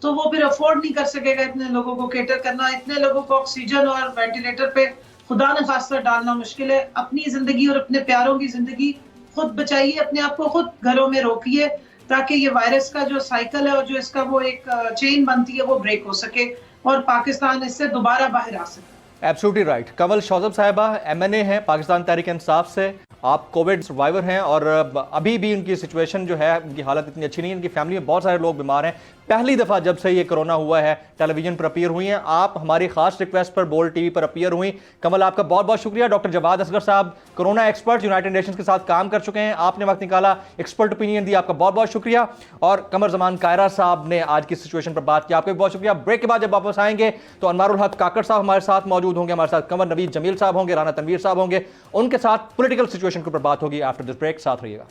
तो वो फिर अफोर्ड नहीं कर सकेगा इतने लोगों को केटर करना। इतने लोगों को ऑक्सीजन और वेंटिलेटर पे खुदा न खास्ता डालना मुश्किल है। अपनी जिंदगी और अपने प्यारों की जिंदगी खुद बचाइए, अपने आप को खुद घरों में रोकिए, ताकि ये वायरस का जो साइकिल है और जो इसका वो एक चेन बनती है वो ब्रेक हो सके और पाकिस्तान इससे दोबारा बाहर आ सके। Absolutely right. कंवल शौजब साहिबा MNA हैं पाकिस्तान तहरीक इंसाफ से। आप कोविड सर्वाइवर हैं और अभी भी उनकी सिचुएशन जो है, उनकी हालत इतनी अच्छी नहीं है। उनकी फैमिली में बहुत सारे लोग बीमार हैं। पहली दफ़ा जब से ये कोरोना हुआ है टेलीविजन पर अपीयर हुई हैं। आप हमारी खास रिक्वेस्ट पर बोल्ड टीवी पर अपीयर हुई। कमल, आपका बहुत बहुत शुक्रिया। डॉक्टर जवाद असगर साहब कोरोना एक्सपर्ट, यूनाइटेड नेशंस के साथ काम कर चुके हैं, आपने वक्त निकाला, एक्सपर्ट ओपिनियन दी, आपका बहुत बहुत शुक्रिया। और कमर जमान कायरा साहब ने आज की सिचुएशन पर बात की, आपका भी बहुत शुक्रिया। ब्रेक के बाद जब वापस आएंगे तो अनवारुल हक काकड़ साहब हमारे साथ मौजूद होंगे, हमारे साथ कंवर नवीद जमील साहब होंगे, राना तनवीर साहब होंगे, उनके साथ पॉलिटिकल सिचुएशन के ऊपर बात होगी। आफ्टर दिस ब्रेक साथ रहिएगा।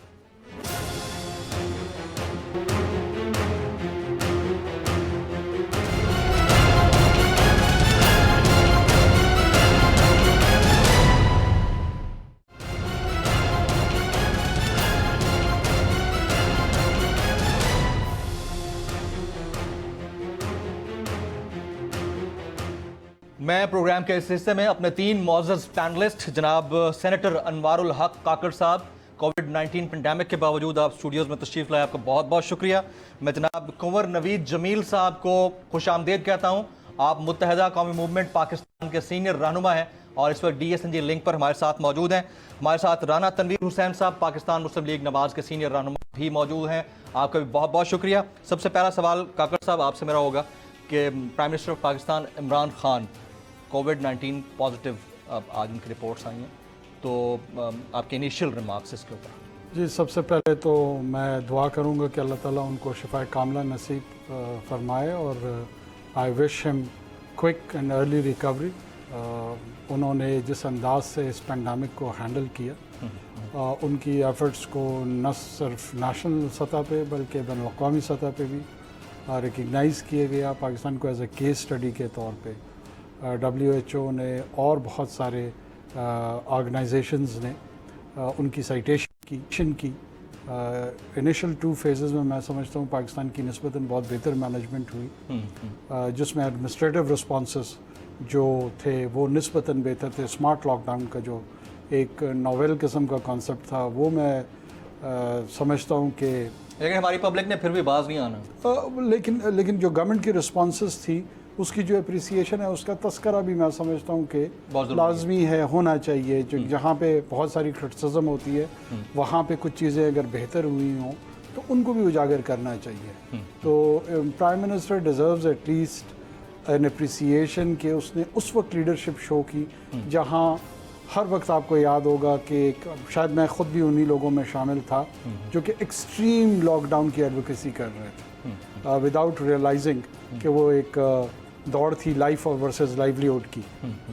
मैं प्रोग्राम के इस हिस्से में अपने 3 मौजूद पैनलिस्ट जनाब सेनेटर अनवारुल हक काकड़ साहब, कोविड-19 पेंडेमिक के बावजूद आप स्टूडियोज़ में तशरीफ़ लाए, आपका बहुत बहुत शुक्रिया। मैं जनाब कंवर नवीद जमील साहब को खुशामदीद कहता हूँ। आप मुत्तहदा कौमी मूवमेंट पाकिस्तान के सीनियर रहनुमा हैं और इस वक्त DSNG लिंक पर हमारे साथ मौजूद हैं। हमारे साथ राना तनवीर हुसैन साहब पाकिस्तान मुस्लिम लीग नवाज़ के सीनियर रहनुमा भी मौजूद हैं, आपका भी बहुत बहुत शुक्रिया। सबसे पहला सवाल काकड़ साहब आपसे मेरा होगा कि prime minister of Pakistan Imran Khan covid positive, अब आज उनकी रिपोर्ट्स आई हैं, तो आपके इनिशियल रिमार्क्स इसके ऊपर। जी, सबसे पहले तो मैं दुआ करूंगा कि अल्लाह ताला उनको शिफा कामला नसीब फरमाए और I wish him quick and early recovery. उन्होंने जिस अंदाज से इस पेंडेमिक को हैंडल किया, उनकी एफर्ट्स को न सिर्फ नेशनल सतह पे बल्कि बैनुल-अक़वामी सतह पे भी रिकग्नाइज़ किया गया, पाकिस्तान को एज ए केस स्टडी के तौर पे। WHO ने और बहुत सारे ऑर्गेनाइजेशंस ने उनकी साइटेशन की। इनिशियल 2 फेजेस में मैं समझता हूँ पाकिस्तान की निस्बतन बहुत बेहतर मैनेजमेंट हुई, जिसमें एडमिनिस्ट्रेटिव रिस्पॉन्सेस जो थे वो निस्बतन बेहतर थे। स्मार्ट लॉकडाउन का जो एक नोवेल किस्म का कॉन्सेप्ट था वो मैं समझता हूँ कि, लेकिन हमारी पब्लिक ने फिर भी बाज नहीं आना। लेकिन जो गवर्नमेंट की रिस्पॉन्सेस थी उसकी जो अप्रिसिएशन है उसका तस्करा भी मैं समझता हूँ कि लाजमी है, होना चाहिए। जो जहाँ पे बहुत सारी क्रिटिसिज्म होती है वहाँ पे कुछ चीज़ें अगर बेहतर हुई हों तो उनको भी उजागर करना चाहिए। तो prime minister deserves at least an appreciation कि उसने उस वक्त लीडरशिप शो की जहाँ हर वक्त आपको याद होगा कि शायद मैं ख़ुद भी उन्हीं लोगों में शामिल था जो कि एक्सट्रीम लॉकडाउन की एडवोकेसी कर रहे थे विदाउट रियलाइजिंग कि वो एक दौड़ थी लाइफ और वर्सेस लाइवलीहुड की,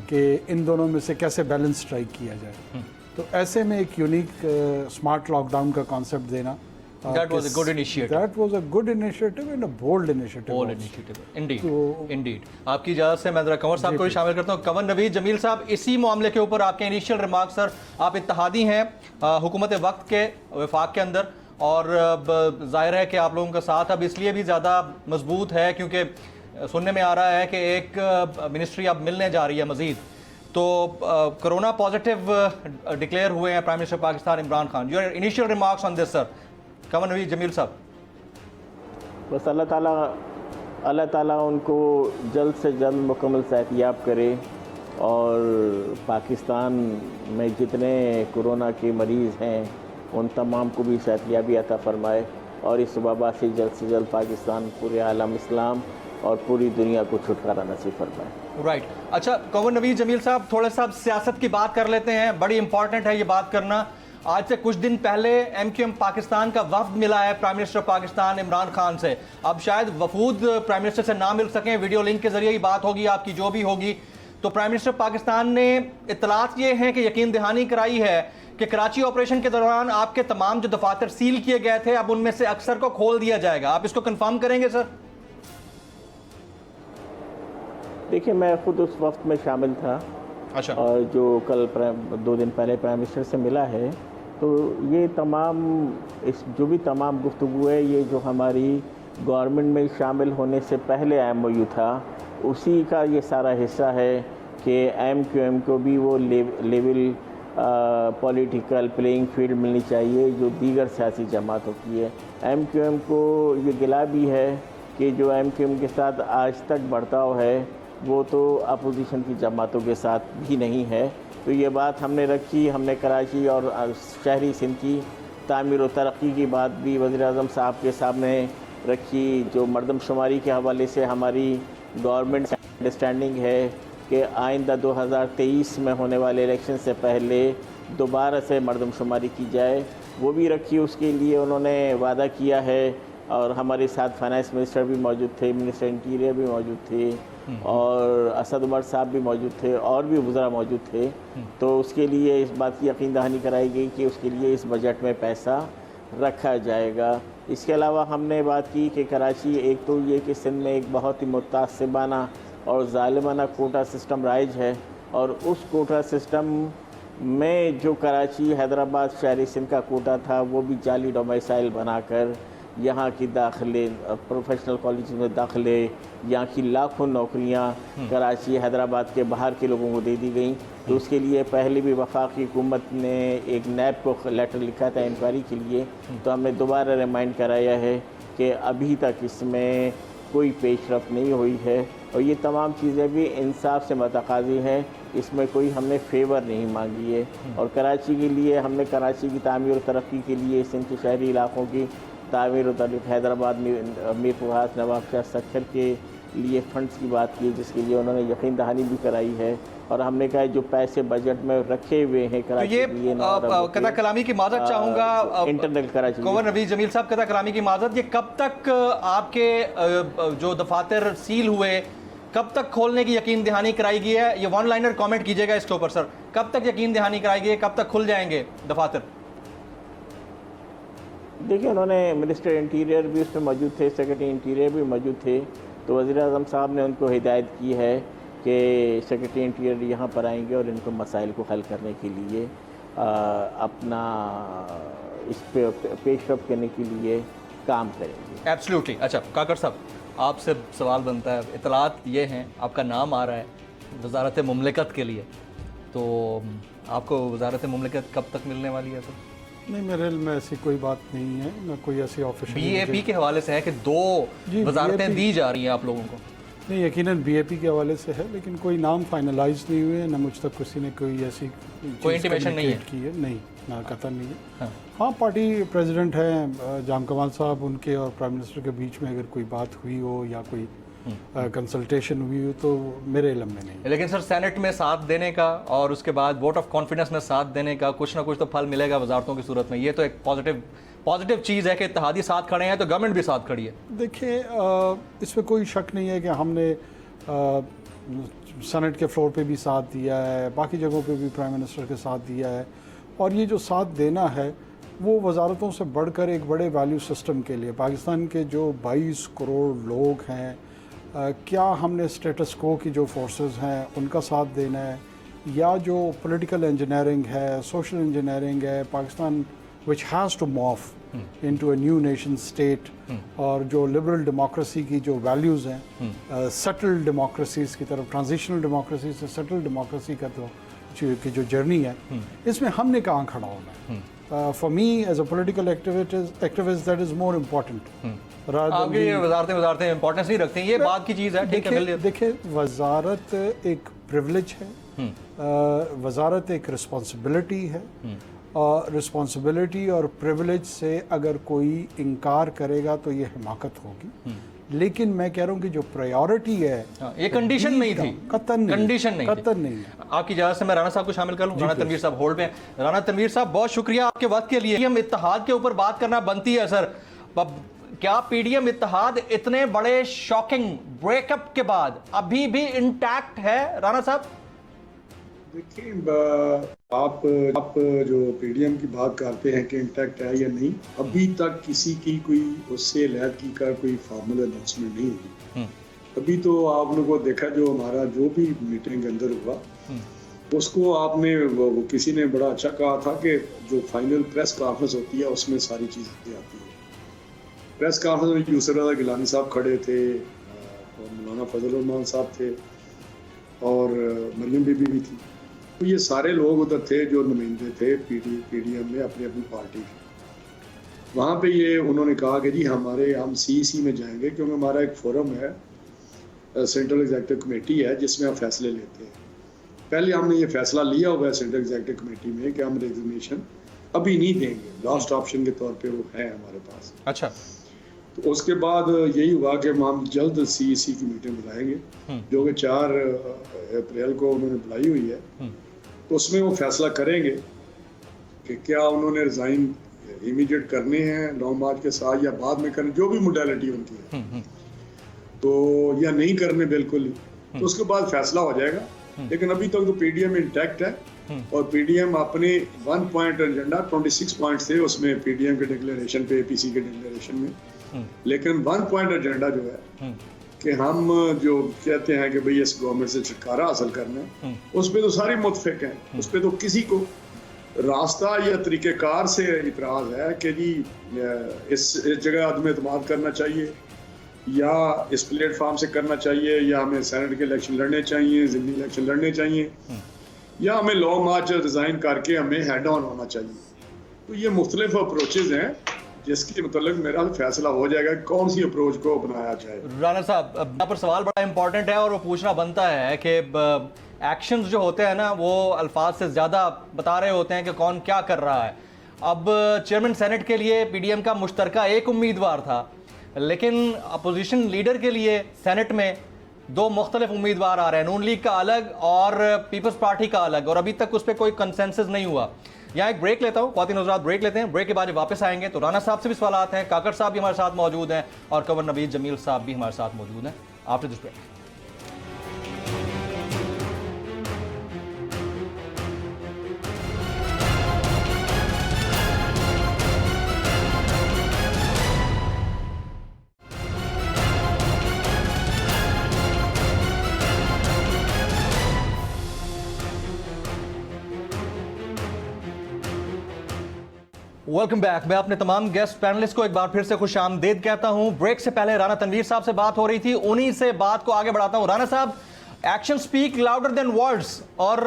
कि इन दोनों में से कैसे बैलेंस स्ट्राइक किया जाए। तो ऐसे में एक यूनिक स्मार्ट लॉकडाउन का कॉन्सेप्ट देना, that was a good initiative. That was a good initiative and a bold initiative. Bold initiative. Indeed. आपकी इजाज़त से मैं ज़रा कंवर साहब को भी शामिल करता हूँ। कंवर नवीद जमील साहब, इसी मामले के ऊपर आपके इनिशियल रिमार्क्स सर। आप इत्तेहादी हैं हुकूमत वक्त के वफाक के अंदर और जाहिर है कि आप लोगों का साथ अब इसलिए भी ज़्यादा मजबूत है क्योंकि सुनने में आ रहा है कि एक मिनिस्ट्री अब मिलने जा रही है मज़ीद। तो कोरोना पॉजिटिव डिक्लेयर हुए हैं prime minister Pakistan Imran Khan. Your initial remarks on this sir, Kanwar Naveed Jamil साहब। बस अल्लाह ताला उनको जल्द से जल्द मुकम्मल सेहतयाब करे और पाकिस्तान में जितने कोरोना के मरीज़ हैं उन तमाम को भी सेहतयाबी अता फरमाए और इस वबा से जल्द पाकिस्तान, पूरे आलम इस्लाम और पूरी दुनिया को छुटकारा नसीब फरमाए। राइट। अच्छा कंवर नवीद जमील साहब, थोड़ा सा सियासत की बात कर लेते हैं, बड़ी इंपॉर्टेंट है ये बात करना। आज से कुछ दिन पहले MQM पाकिस्तान का वफ्द मिला है प्राइम मिनिस्टर पाकिस्तान इमरान खान से। अब शायद वफूद प्राइम मिनिस्टर से ना मिल सकें, वीडियो लिंक के जरिए ही बात होगी आपकी जो भी होगी। तो प्राइम मिनिस्टर पाकिस्तान ने इतलात ये हैं कि यकीन दहानी कराई है कि कराची ऑपरेशन के दौरान आपके तमाम जो दफातर सील किए गए थे अब उनमें से अक्सर को खोल दिया जाएगा। आप इसको कंफर्म करेंगे सर? देखिए, मैं खुद उस वक्त में शामिल था। अच्छा। और जो कल 2 दिन पहले प्राइम मिनिस्टर से मिला है, तो ये तमाम जो भी तमाम गुफ्तगू है, ये जो हमारी गवर्नमेंट में शामिल होने से पहले MOU था, उसी का ये सारा हिस्सा है कि MQM को भी वो लेवल पॉलिटिकल प्लेइंग फील्ड मिलनी चाहिए जो दीगर सियासी जमातों की है। MQM को ये गिला भी है कि जो MQM के साथ आज तक बर्ताव है वो तो अपोजिशन की जमातों के साथ भी नहीं है। तो ये बात हमने रखी, हमने कराची और शहरी सिंध की तामीर और तरक्की की बात भी वज़ीर-ए-आज़म साहब के सामने रखी। जो मरदमशुमारी के हवाले से हमारी गवर्नमेंट से अंडरस्टैंडिंग है कि आइंदा 2023 में होने वाले इलेक्शन से पहले दोबारा से मरदमशुमारी की जाए, वो भी रखी। उसके लिए उन्होंने वादा किया है और हमारे साथ फाइनेंस मिनिस्टर भी मौजूद थे, मिनिस्टर इंटीरियर भी मौजूद थे और असद उमर साहब भी मौजूद थे और भी वज़रा मौजूद थे। तो उसके लिए इस बात की यकीन दहानी कराई गई कि उसके लिए इस बजट में पैसा रखा जाएगा। इसके अलावा हमने बात की कि कराची, एक तो ये कि सिंध में एक बहुत ही मुतासिबाना और ज़ालिमाना कोटा सिस्टम राइज है और उस कोटा सिस्टम में जो कराची हैदराबाद शहरी सिंध का कोटा था वो भी जाली डोमिसाइल बनाकर यहाँ की दाखिले, प्रोफेशनल कॉलेज में दाखिले, यहाँ की लाखों नौकरियाँ कराची हैदराबाद के बाहर के लोगों को दे दी गई। तो उसके लिए पहले भी वफाकी हुकूमत ने एक नैब को लेटर लिखा था इंक्वायरी के लिए। तो हमने दोबारा रिमाइंड कराया है कि अभी तक इसमें कोई पेशरफ नहीं हुई है और ये तमाम चीज़ें भी इंसाफ से मतकाज़ी हैं, इसमें कोई हमने फेवर नहीं मांगी है। और कराची के लिए हमने कराची की तामीर और तरक्की के लिए सिंध के शहरी इलाकों की तामीर और तरक्की, हैदराबाद में मीर फवाद नवाब शाह सखर के लिए फ़ंड्स की बात की जिसके लिए उन्होंने यकीन दहानी भी कराई है। और हमने कहा जो पैसे बजट में रखे हुए हैं कराची तो ये कदा कलामी की माजरत चाहूँगा इंटरनल कराची गवर्नर नवीद जमील साहब, कदा कलामी की माजरत, ये कब तक आपके जो दफातर सील हुए कब तक खोलने की यकीन दहानी कराई गई है? ये वन लाइनर कमेंट कीजिएगा इसके ऊपर सर, कब तक यकीन दहानी कराई गई है, कब तक खुल जाएंगे दफातर? देखिए, उन्होंने मिनिस्टर इंटीरियर भी उसमें मौजूद थे, सेक्रेटरी इंटीरियर भी मौजूद थे। तो वज़ीर-ए-आज़म साहब ने उनको हिदायत की है कि सेक्रेटरी इंटीरियर यहाँ पर आएंगे और इनको मसाइल को हल करने के लिए अपना इस पे पेशरफ करने के लिए काम करेंगे। एब्सोल्युटली। अच्छा काकर साहब, आपसे सवाल बनता है, इतलात ये हैं, आपका नाम आ रहा है वजारत मुमलिकत के लिए, तो आपको वजारत मुमलिकत कब तक मिलने वाली है सर? नहीं, मेरे इल्म में ऐसी कोई बात नहीं है, मैं कोई ऐसी ऑफिशियल BAP के हवाले से है कि 2 वजारतें दी जा रही हैं आप लोगों को? नहीं, यकीनन BAP के हवाले से है, लेकिन कोई नाम फाइनलाइज नहीं हुए, ना मुझ तक किसी ने कोई ऐसी कोई इंटीमेशन नहीं है? नहीं, ना कतई नहीं है। हाँ, पार्टी प्रेसिडेंट हैं जाम कमाल साहब, उनके और प्राइम मिनिस्टर के बीच में अगर कोई बात हुई हो या कोई कंसल्टेशन हुई हो तो मेरे इल्म में नहीं। लेकिन सर सेनेट में साथ देने का और उसके बाद वोट ऑफ कॉन्फिडेंस में साथ देने का कुछ ना कुछ तो फल मिलेगा वजारतों की सूरत में। ये तो एक पॉजिटिव चीज़ है कि इत्तेहादी साथ खड़े हैं तो गवर्नमेंट भी साथ खड़ी है। देखिए, इसमें कोई शक नहीं है कि हमने सेनेट के फ्लोर पे भी साथ दिया है, बाकी जगहों पे भी प्राइम मिनिस्टर के साथ दिया है। और ये जो साथ देना है वो वजारतों से बढ़कर एक बड़े वैल्यू सिस्टम के लिए, पाकिस्तान के जो 22 करोड़ लोग हैं, क्या हमने स्टेटस को की जो फोर्सेस हैं उनका साथ देना है, या जो पॉलिटिकल इंजीनियरिंग है, सोशल इंजीनियरिंग है, Pakistan which has to morph into a new nation state, और जो लिबरल डेमोक्रेसी की जो वैल्यूज़ हैं, सेटल्ड डेमोक्रेसीज़ की तरफ, ट्रांजिशनल डेमोक्रेसी से सेटल्ड डेमोक्रेसी का की जो जर्नी है, इसमें हमने कहाँ खड़ा होना है। For me as a political activist that is more important. आगे ये वजारतें इंपॉर्टेंस नहीं रखती, ये बात की चीज़ है। देखिए, वजारत एक प्रिविलेज है, वजारत एक रिस्पॉन्सिबिलिटी है, और रिस्पॉन्सिबिलिटी और प्रिविलेज से अगर कोई इनकार करेगा तो ये हिमाकत होगी। लेकिन मैं कह रहा हूँ कि जो प्रायोरिटी है, ये कंडीशन नहीं थी, कतन नहीं है। आपकी इजाज़त से मैं राना साहब को शामिल कर लूँ। राना तनवीर साहब होल्ड पे। राना तनवीर साहम, बहुत शुक्रिया आपके वक्त के लिए। हम इत्तेहाद के ऊपर बात करना बनती है सर, क्या पीडीएम इत्तेहाद इतने बड़े शॉकिंग ब्रेकअप के बाद अभी भी इंटैक्ट है? राणा साहब देखिए, आप जो पीडीएम की बात करते हैं कि इंटैक्ट है या नहीं, अभी तक किसी की कोई उससे अलहदगी का कोई फॉर्मल अनाउंसमेंट नहीं हुई। अभी तो आप लोगों को देखा जो हमारा जो भी मीटिंग के अंदर हुआ उसको आपने वो किसी ने बड़ा अच्छा कहा था कि जो फाइनल प्रेस कॉन्फ्रेंस होती है उसमें सारी चीज़ें आती है। प्रेस कॉन्फ्रेंस में यूसुफ रज़ा गिलानी साहब खड़े थे और मौलाना फजल रहमान साहब थे और मरियम बीबी भी थी। तो ये सारे लोग उधर थे जो नुमाइंदे थे पीडीएम में अपनी अपनी पार्टी के। वहाँ पे ये उन्होंने कहा कि जी हम सीईसी में जाएंगे क्योंकि हमारा एक फोरम है, सेंट्रल एग्जीक्यूटिव कमेटी है जिसमें हम फैसले लेते हैं। पहले हमने ये फैसला लिया हुआ है सेंट्रल एग्जीक्यूटिव कमेटी में कि हम रेजिग्नेशन अभी नहीं देंगे, लास्ट ऑप्शन के तौर पे वो है हमारे पास। अच्छा, तो उसके बाद यही हुआ कि हम जल्द सीईसी की मीटिंग बुलाएंगे जो कि 4 अप्रैल को उन्होंने बुलाई हुई है। तो उसमें वो फैसला करेंगे कि क्या उन्होंने रिजाइन इमीडिएट करने हैं लॉन्ग मार्च के साथ या बाद में करने, जो भी मोडालिटी उनकी है, तो या नहीं करने बिल्कुल ही। तो उसके बाद फैसला हो जाएगा। लेकिन अभी तक तो पीडीएम इंटैक्ट है और पीडीएम अपने 1 पॉइंट एजेंडा 26 पॉइंट थे उसमें पीडीएम के डिक्लेरेशन पे, एपीसी के डिक्लेरेशन में। लेकिन 1 पॉइंट एजेंडा जो है कि हम जो कहते हैं कि भाई इस गवर्नमेंट से छुटकारा हासिल करना है, उस पर तो सारे मुतफिक हैं। उस पर तो किसी को रास्ता या तरीक़ेकार से इतराज़ है कि जी इस जगह आदमी एतमाद करना चाहिए या इस प्लेटफॉर्म से करना चाहिए या हमें सेनेट के इलेक्शन लड़ने चाहिए, ज़िमनी इलेक्शन लड़ने चाहिए या हमें लॉन्ग मार्च रिज़ाइन करके हमें हेड ऑन होना चाहिए। तो ये मुख्तलिफ अप्रोचेज़ हैं जिसके मतलब मेरा फैसला हो जाएगा कौन सी अप्रोच को अपनाया जाए। राणा साहब, यहाँ पर सवाल बड़ा इंपॉर्टेंट है और वो पूछना बनता है कि एक्शंस जो होते हैं ना वो अल्फाज से ज़्यादा बता रहे होते हैं कि कौन क्या कर रहा है। अब चेयरमैन सेनेट के लिए पीडीएम का मुश्तरका एक उम्मीदवार था, लेकिन अपोजिशन लीडर के लिए सेनेट में 2 मुख्तलिफ उम्मीदवार आ रहे हैं, नून लीग का अलग और पीपल्स पार्टी का अलग, और अभी तक उस पर कोई कंसेंसस नहीं हुआ। यहाँ एक ब्रेक लेता हूँ, ख्वातीन हज़रात ब्रेक लेते हैं। ब्रेक के बाद वापस आएंगे तो राणा साहब से भी सवाल आते हैं, काकड़ साहब भी हमारे साथ मौजूद हैं और कंवर नवीद जमील साहब भी हमारे साथ मौजूद हैं। After this break. Welcome back. मैं अपने तमाम गेस्ट पैनलिस्ट को एक बार फिर से खुश आमदीद कहता हूं। ब्रेक से पहले राणा तनवीर साहब से बात हो रही थी, उन्हीं से बात को आगे बढ़ाता हूं। राणा साहब, action speak louder than words, और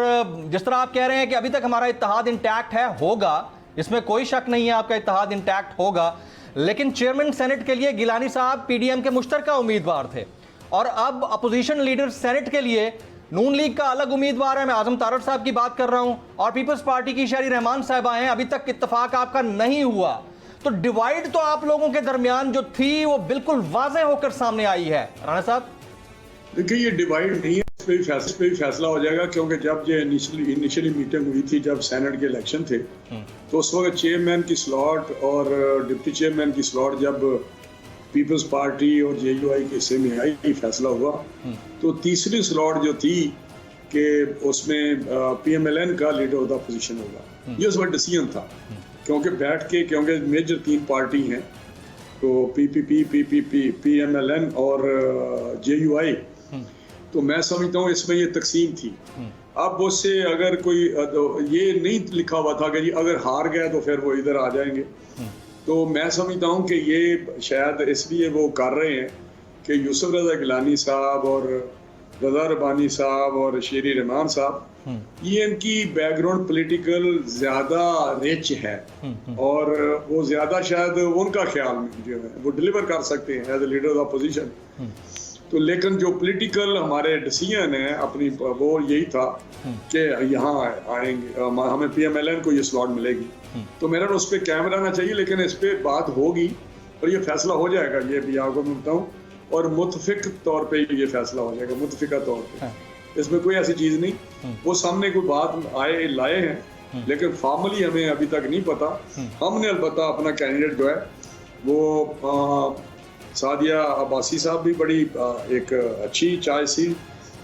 जिस तरह आप कह रहे हैं कि अभी तक हमारा इत्तेहाद इंटैक्ट है, होगा, इसमें कोई शक नहीं है आपका इत्तेहाद इंटैक्ट होगा, लेकिन चेयरमैन सेनेट के लिए गिलानी साहब पीडीएम के मुश्तरका उम्मीदवार थे और अब अपोजिशन लीडर सेनेट के लिए नून लीग का अलग उम्मीदवार है। मैं आजम तारड़ साहब की बात कर रहा हूं और पीपल्स पार्टी की शहरी रहमान साहिबा हैं। अभी तक इत्तेफाक आपका नहीं हुआ, तो डिवाइड तो आप लोगों के दरमियान जो थी वो बिल्कुल वाज़ेह होकर सामने आई है। राणा साहब देखिए, ये डिवाइड नहीं है, इस पे ही फैसला हो जाएगा क्योंकि जब ये इनिशियली मीटिंग हुई थी, जब सेनेट के इलेक्शन थे, तो उस वक्त चेयरमैन की स्लॉट और डिप्टी चेयरमैन की स्लॉट जब पीपल्स पार्टी और जेयूआई के हिस्से में आई, फैसला हुआ, तो तीसरी स्लॉट जो थी कि उसमें पीएमएलएन का लीडर ऑफ द अपोजिशन होगा। ये उस वक्त डिसीजन था क्योंकि बैठ के, क्योंकि मेजर 3 पार्टी हैं, तो पीपीपी, पीएमएलएन और जेयूआई, तो मैं समझता हूँ इसमें ये तकसीम थी। अब उससे अगर कोई ये नहीं लिखा हुआ था कि जी अगर हार गया तो फिर वो इधर आ जाएंगे, तो मैं समझता हूँ कि ये शायद इसलिए वो कर रहे हैं कि यूसुफ रज़ा गिलानी साहब और रज़ा रबानी साहब और शेरी रहमान साहब, ये इनकी बैकग्राउंड पॉलिटिकल ज़्यादा रिच है और वो ज़्यादा शायद उनका ख्याल में जो है वो डिलीवर कर सकते हैं as a leader of opposition. तो लेकिन जो पॉलिटिकल हमारे डिसीजन है अपनी, वो यही था कि यहाँ आएंगे, हमें पीएमएलएन को ये स्लॉट मिलेगी, तो मेरा उस पर कायम रहना चाहिए। लेकिन इस पर बात होगी और ये फैसला हो जाएगा, ये भी आपको मैं बताऊँ, और मुतफिक तौर पे ये फैसला हो जाएगा, मुतफिका तौर पे। इसमें कोई ऐसी चीज़ नहीं, वो सामने कोई बात लाए हैं, लेकिन फॉर्मली हमें अभी तक नहीं पता। हमने अलबत्ता अपना कैंडिडेट जो है वो सादिया अब्बासी साहब भी बड़ी एक अच्छी चॉइस थी,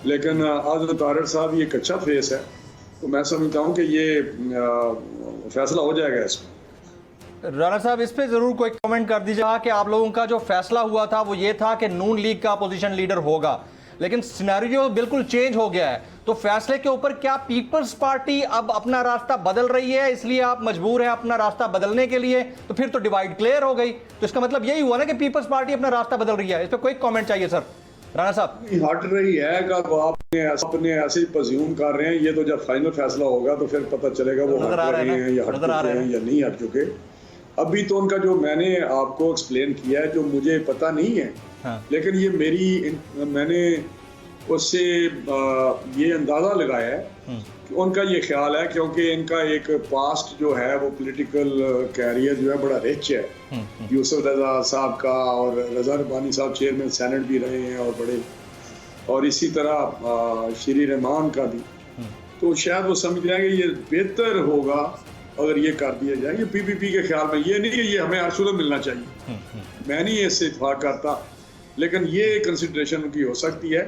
लेकिन आज़म तारड़ साहब भी एक अच्छा फेस है। तो मैं समझता हूँ कि ये फैसला हो जाएगा इसमें। राणा साहब, इस पे जरूर कोई कमेंट कर दीजिएगा कि आप लोगों का जो फैसला हुआ था वो ये था कि नून लीग का अपोजिशन लीडर होगा, लेकिन सिनेरियो बिल्कुल चेंज हो गया है। तो फैसले के ऊपर क्या पीपल्स पार्टी अब अपना रास्ता बदल रही है, इसलिए आप मजबूर हैं अपना रास्ता बदलने के लिए? तो फिर तो डिवाइड क्लियर हो गई। तो इसका मतलब यही हुआ ना कि पीपल्स पार्टी अपना रास्ता बदल रही है। इस पर कोई कमेंट चाहिए सर राणा साहब? हट रही है कि आपने ऐसे ही पज्यूम कर रहे हैं, ये तो जब फाइनल फैसला होगा तो फिर पता चलेगा वो हट रहे हैं या हट चुके हैं या नहीं हट चुके। अभी तो उनका जो मैंने आपको एक्सप्लेन किया है, जो मुझे पता नहीं है, लेकिन ये मैंने उससे ये अंदाज़ा लगाया है कि उनका ये ख्याल है, क्योंकि इनका एक पास्ट जो है वो पॉलिटिकल कैरियर जो है बड़ा रिच है। यूसुफ रजा साहब का और रजा रब्बानी साहब चेयरमैन सेनेट भी रहे हैं और बड़े, और इसी तरह श्री रहमान का भी। तो शायद वो समझ रहे हैं कि ये बेहतर होगा अगर ये कर दिया जाए। ये पीपीपी के ख्याल में ये नहीं कि ये हमें हर सूरत मिलना चाहिए, मैं नहीं इससे इत्तेफाक करता, लेकिन ये कंसिडरेशन उनकी हो सकती है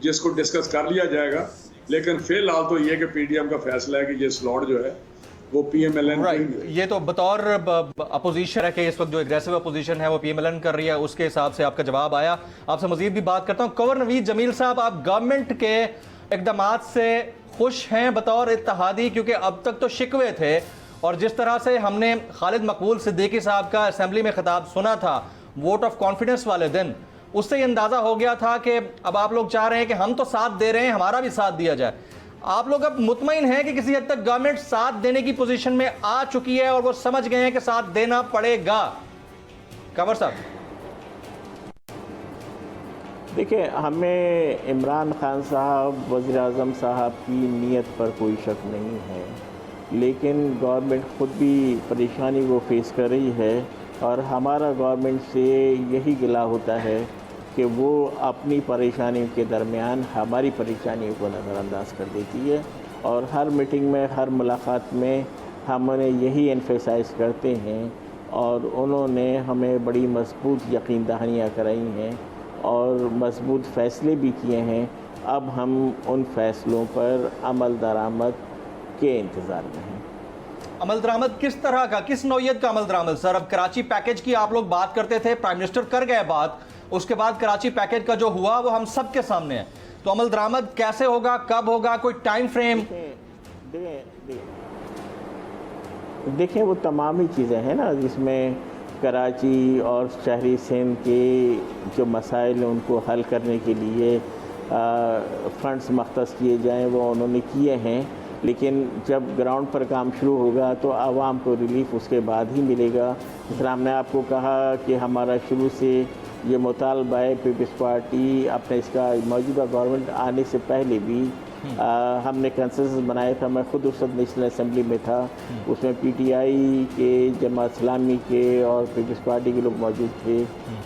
जिसको डिस्कस कर लिया जाएगा। लेकिन फिलहाल तो ये कि पीडीएम का फैसला है कि ये स्लॉट जो है वो पीएमएलएन ये तो बतौर अपोजिशन है कि इस वक्त जो एग्रेसिव अपोजिशन है वो पीएमएलएन कर रही है, उसके हिसाब से आपका जवाब आया। आपसे मजीद भी बात करता हूँ। कंवर नवीद जमील साहब, आप गवर्नमेंट के इकदामात से खुश हैं बतौर इत्तेहादी? क्योंकि अब तक तो शिकवे थे, और जिस तरह से हमने खालिद मकबूल सिद्दीकी साहब का असेंबली में खिताब सुना था वोट ऑफ कॉन्फिडेंस वाले दिन, उससे ये अंदाज़ा हो गया था कि अब आप लोग चाह रहे हैं कि हम तो साथ दे रहे हैं, हमारा भी साथ दिया जाए। आप लोग अब मुतमईन हैं कि किसी हद तक गवर्नमेंट साथ देने की पोजीशन में आ चुकी है और वो समझ गए हैं कि साथ देना पड़ेगा? कंवर साहब देखिए, हमें इमरान खान साहब, वज़ीर आज़म साहब की नीयत पर कोई शक नहीं है, लेकिन गवर्नमेंट ख़ुद भी परेशानी वो फेस कर रही है, और हमारा गवर्नमेंट से यही गिला होता है कि वो अपनी परेशानियों के दरमियान हमारी परेशानियों को नज़रअंदाज कर देती है। और हर मीटिंग में, हर मुलाकात में हम उन्हें यही एम्फेसाइज करते हैं, और उन्होंने हमें बड़ी मजबूत यकीन दहानियाँ कराई हैं और मजबूत फ़ैसले भी किए हैं। अब हम उन फ़ैसलों पर अमल दरामद के इंतज़ार में हैं। अमल दरामद किस तरह का, किस नौयत का अमल दरामद सर? अब कराची पैकेज की आप लोग बात करते थे, प्राइम मिनिस्टर कर गए बात, उसके बाद कराची पैकेज का जो हुआ वो हम सब के सामने है। तो अमल दरामद कैसे होगा, कब होगा, कोई टाइम फ्रेम? देखिए, वो तमाम ही चीज़ें हैं ना, जिसमें कराची और शहरी सिंध के जो मसाइल हैं उनको हल करने के लिए फंड्स मख्तस किए जाएँ, वो उन्होंने किए हैं। लेकिन जब ग्राउंड पर काम शुरू होगा तो आवाम को रिलीफ उसके बाद ही मिलेगा। जिस तरह हमने आपको कहा कि हमारा शुरू से ये मुतालबा है, पीपल्स पार्टी अपने इसका मौजूदा गवर्नमेंट आने से पहले भी हमने कंसेंसस बनाया था। मैं ख़ुद उस वक्त नेशनल असम्बली में था, उसमें पीटीआई के, जमात इस्लामी के और पीपल्स पार्टी के लोग मौजूद थे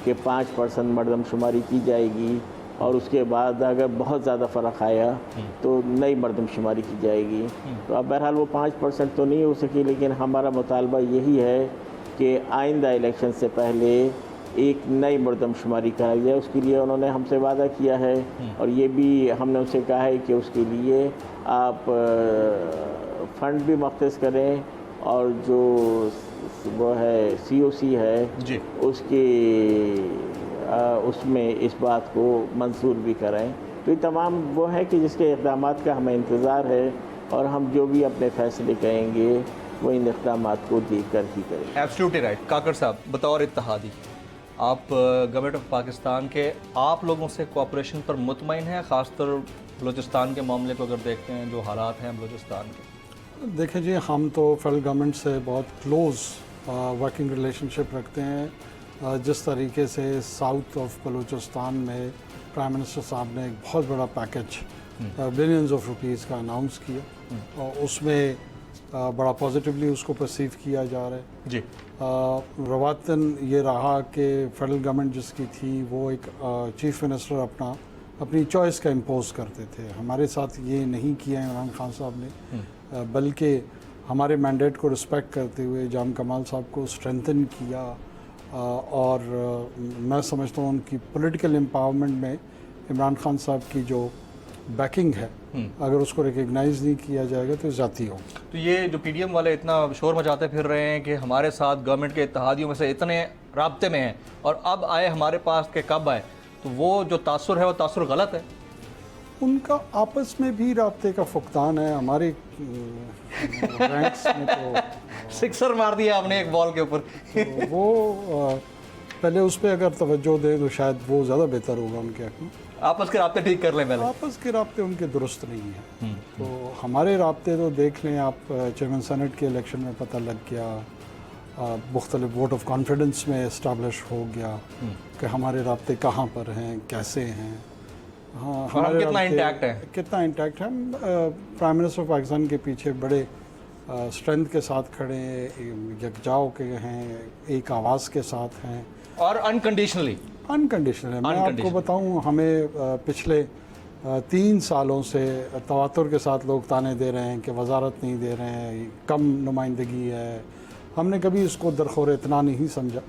कि 5% मरदमशुमारी की जाएगी, और उसके बाद अगर बहुत ज़्यादा फ़र्क आया तो नई मरदमशुमारी की जाएगी। तो अब बहरहाल वो 5% तो नहीं हो सकी, लेकिन हमारा मुतालबा यही है कि आइंदा इलेक्शन से पहले एक नई मरदमशुमारी कराई जाए। उसके लिए उन्होंने हमसे वादा किया है, और ये भी हमने उनसे कहा है कि उसके लिए आप फ़ंड भी मख्तस करें, और जो वो है COC है जी, उसमें इस बात को मंजूर भी करें। तो ये तमाम वो है कि जिसके इक़दामात का हमें इंतज़ार है, और हम जो भी अपने फ़ैसले करेंगे वो इन इक़दामात को देख कर ही करें। Absolutely right. काकर साहब, बतौर इत्तेहादी आप गवर्नमेंट ऑफ पाकिस्तान के आप लोगों से कोऑपरेशन पर मुतमईन हैं, ख़ासतौर बलूचिस्तान के मामले को अगर देखते हैं, जो हालात हैं बलूचिस्तान के? देखिए जी, हम तो फेडरल गवर्नमेंट से बहुत क्लोज़ वर्किंग रिलेशनशिप रखते हैं। जिस तरीके से साउथ ऑफ बलूचिस्तान में प्राइम मिनिस्टर साहब ने एक बहुत बड़ा पैकेज बिलियंस ऑफ रुपीज़ का अनाउंस किया, और उसमें बड़ा पॉजिटिवली उसको परसीव किया जा रहा है जी। रवातन ये रहा कि फेडरल गवर्नमेंट जिसकी थी वो एक चीफ मिनिस्टर अपनी चॉइस का इम्पोज करते थे। हमारे साथ ये नहीं किया इमरान खान साहब ने, बल्कि हमारे मैंडेट को रिस्पेक्ट करते हुए जाम कमाल साहब को स्ट्रेंथन किया, और मैं समझता हूँ उनकी पॉलिटिकल एम्पावरमेंट में इमरान खान साहब की जो बैकिंग है, अगर उसको रिकग्नाइज नहीं किया जाएगा तो ज़्यादती होगी। तो ये जो पीडीएम वाले इतना शोर मचाते फिर रहे हैं कि हमारे साथ गवर्नमेंट के इत्तेहादियों में से इतने राब्ते में हैं और अब आए हमारे पास के कब आए, तो वो जो तासुर है वो तासुर गलत है। उनका आपस में भी राब्ते का फुकदान है, हमारे रैंक्स में तो सिक्सर मार दिया आपने एक बॉल के ऊपर। तो वो पहले उस पर अगर तवज्जो दे तो शायद वो ज़्यादा बेहतर होगा उनके हक़ में। आपस के राब्ते ठीक कर लें पहले। आपस के राब्ते उनके दुरुस्त नहीं हैं। तो हमारे राब्ते तो देख लें आप, चेयरमैन सेनेट के इलेक्शन में पता लग गया, मुख्तलिफ वोट ऑफ कॉन्फिडेंस में इस्टेब्लिश हो गया कि हमारे राब्ते कहाँ पर हैं, कैसे हैं। हाँ, हमारे कितना इंटैक्ट है, कितना इंटैक्ट है। हम प्राइम मिनिस्टर पाकिस्तान के पीछे बड़े स्ट्रेंथ के साथ खड़े हैं, यकजाओ के हैं, एक आवाज़ के साथ हैं और अनकंडीशनली है। मैं आपको बताऊं, हमें पिछले 3 सालों से तवातुर के साथ लोग ताने दे रहे हैं कि वजारत नहीं दे रहे हैं, कम नुमाइंदगी है। हमने कभी इसको दरखोर इतना नहीं समझा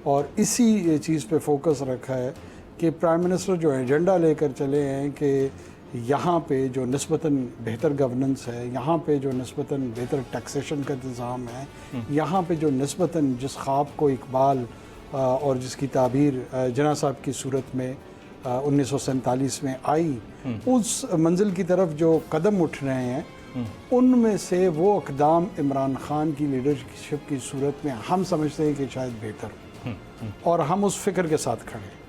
और इसी चीज़ पे फोकस रखा है कि प्राइम मिनिस्टर जो एजेंडा लेकर चले हैं कि यहाँ पे जो निस्बतन बेहतर गवर्नेंस है, यहाँ पे जो निस्बतन बेहतर टैक्सेशन का इंतज़ाम है, यहाँ पे जो निस्बतन जिस ख्वाब को इकबाल और जिसकी ताबीर जना साहब की सूरत में 1947 में आई, उस मंजिल की तरफ जो कदम उठ रहे हैं, उनमें से वो इक़दाम इमरान खान की लीडरशिप की सूरत में हम समझते हैं कि शायद बेहतर, और हम उस फ़िक्र के साथ खड़े हैं।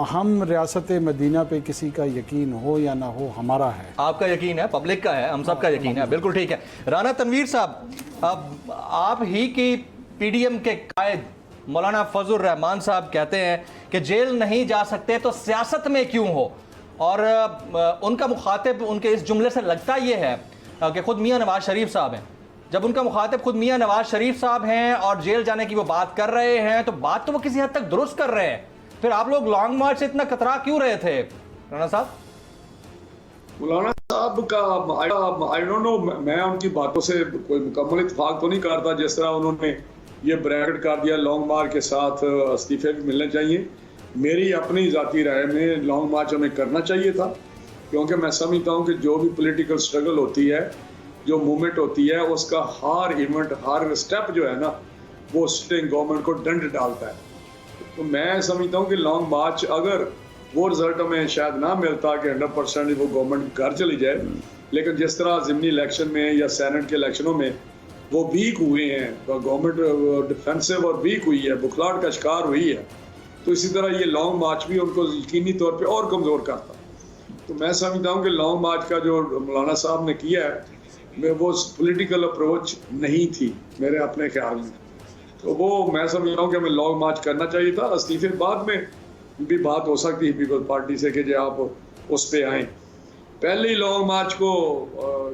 हम रियासत मदीना पे किसी का यकीन हो या ना हो, हमारा है। आपका यकीन है, पब्लिक का है, हम सब का यकीन है। बिल्कुल ठीक है। राना तनवीर साहब, अब आप ही की पीडीएम के कायद मौलाना फजल रहमान साहब कहते हैं कि जेल नहीं जा सकते तो सियासत में क्यों हो, और उनका मुखातिब उनके इस जुमले से लगता ये है कि खुद मियां नवाज शरीफ साहब हैं। जब उनका मुखातिब खुद मियां नवाज शरीफ साहब हैं और जेल जाने की वो बात कर रहे हैं, तो बात तो वो किसी हद तक दुरुस्त कर रहे हैं, फिर आप लोग लॉन्ग मार्च से इतना कतरा क्यों रहे थे राना साहब? मौलाना साहब का आई डोंट नो, मैं उनकी बातों से कोई मुकम्मल इत्तेफाक तो नहीं करता। जिस तरह उन्होंने ये ब्रैकेट कर दिया लॉन्ग मार्च के साथ इस्तीफे भी मिलने चाहिए, मेरी अपनी ज़ाती राय में लॉन्ग मार्च हमें करना चाहिए था, क्योंकि मैं समझता हूँ कि जो भी पॉलिटिकल स्ट्रगल होती है, जो मूवमेंट होती है, उसका हर इवेंट, हर स्टेप जो है ना, वो सिटिंग गवर्नमेंट को दंड डालता है। तो मैं समझता हूँ कि लॉन्ग मार्च, अगर वो रिजल्ट हमें शायद ना मिलता कि 100% वो गवर्नमेंट घर चली जाए, लेकिन जिस तरह ज़िमनी इलेक्शन में या सेनेट के इलेक्शनों में वो वीक हुए हैं, गवर्नमेंट डिफेंसिव और वीक हुई है, बुखलाहट का शिकार हुई है, तो इसी तरह ये लॉन्ग मार्च भी उनको यकीनी तौर पे और कमज़ोर करता। तो मैं समझता हूँ कि लॉन्ग मार्च का जो मौलाना साहब ने किया है, वो पॉलिटिकल अप्रोच नहीं थी मेरे अपने ख्याल में। तो वो मैं समझता हूँ कि हमें लॉन्ग मार्च करना चाहिए था। इस्तीफे बाद में भी बात हो सकती है पीपल्स पार्टी से कि जो आप उस पर आएँ, पहले ही लॉन्ग मार्च को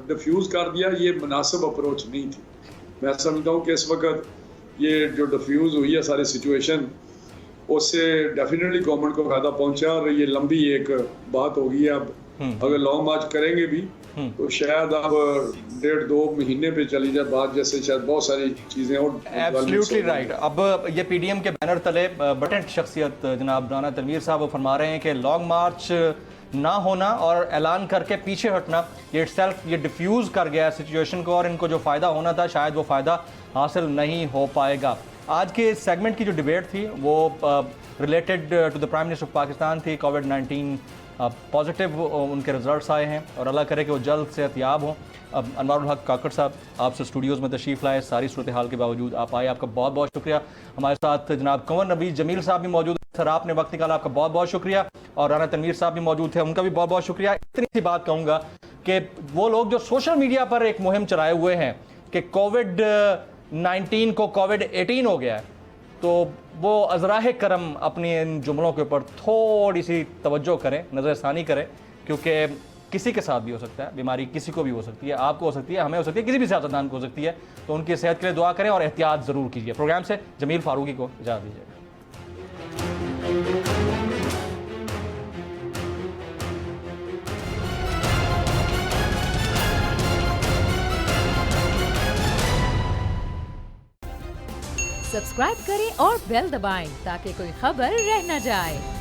डिफ्यूज़ कर दिया, ये मुनासिब अप्रोच नहीं थी। मैं समझता हूँ कि इस वक्त ये जो डिफ्यूज़ हुई है सारी सिचुएशन, उससे डेफिनेटली गवर्नमेंट को फ़ायदा पहुंचा, और ये लंबी एक बात होगी। अब अगर लॉन्ग मार्च करेंगे भी तो शायद अब 1.5-2 महीने पे चली जाए बात, जैसे शायद बहुत सारी चीज़ें और। Absolutely right. अब ये पीडीएम के बैनर तले बटन शख्सियत जनाब राना तनवीर साहब वो फरमा रहे हैं कि लॉन्ग मार्च ना होना और ऐलान करके पीछे हटना, ये इटसेल्फ ये डिफ्यूज़ कर गया सिचुएशन को, और इनको जो फ़ायदा होना था शायद वो फ़ायदा हासिल नहीं हो पाएगा। आज के सेगमेंट की जो डिबेट थी वो related to the prime minister of Pakistan थी। कोविड-19 पॉजिटिव उनके रिजल्ट्स आए हैं और अल्लाह करे कि वो जल्द सेहतयाब हों। अब अनवारुल हक काकड़ साहब आपसे स्टूडियोज़ में तशरीफ़ लाए, सारी सूरत हाल के बावजूद आप आए, आपका बहुत बहुत शुक्रिया। हमारे साथ जनाब कंवर नबी जमील साहब भी मौजूद हैं, सर आपने वक्त निकाला, आपका बहुत बहुत शुक्रिया। और राना तनवीर साहब भी मौजूद थे, उनका भी बहुत बहुत शुक्रिया। इतनी सी बात कहूँगा कि वो लोग जो सोशल मीडिया पर एक मुहिम चलाए हुए हैं कि कोविड-19 को कोविड-18 हो गया है, तो वो अज़राह करम अपनी इन जुमलों के ऊपर थोड़ी सी तवज्जो करें, नज़रसानी करें, क्योंकि किसी के साथ भी हो सकता है, बीमारी किसी को भी हो सकती है, आपको हो सकती है, हमें हो सकती है, किसी भी सियासतदान को हो सकती है। तो उनकी सेहत के लिए दुआ करें और एहतियात ज़रूर कीजिए। प्रोग्राम से जमील फारूकी को इजाज़त दीजिए। सब्सक्राइब करें और बेल दबाएं ताकि कोई खबर रह न जाए।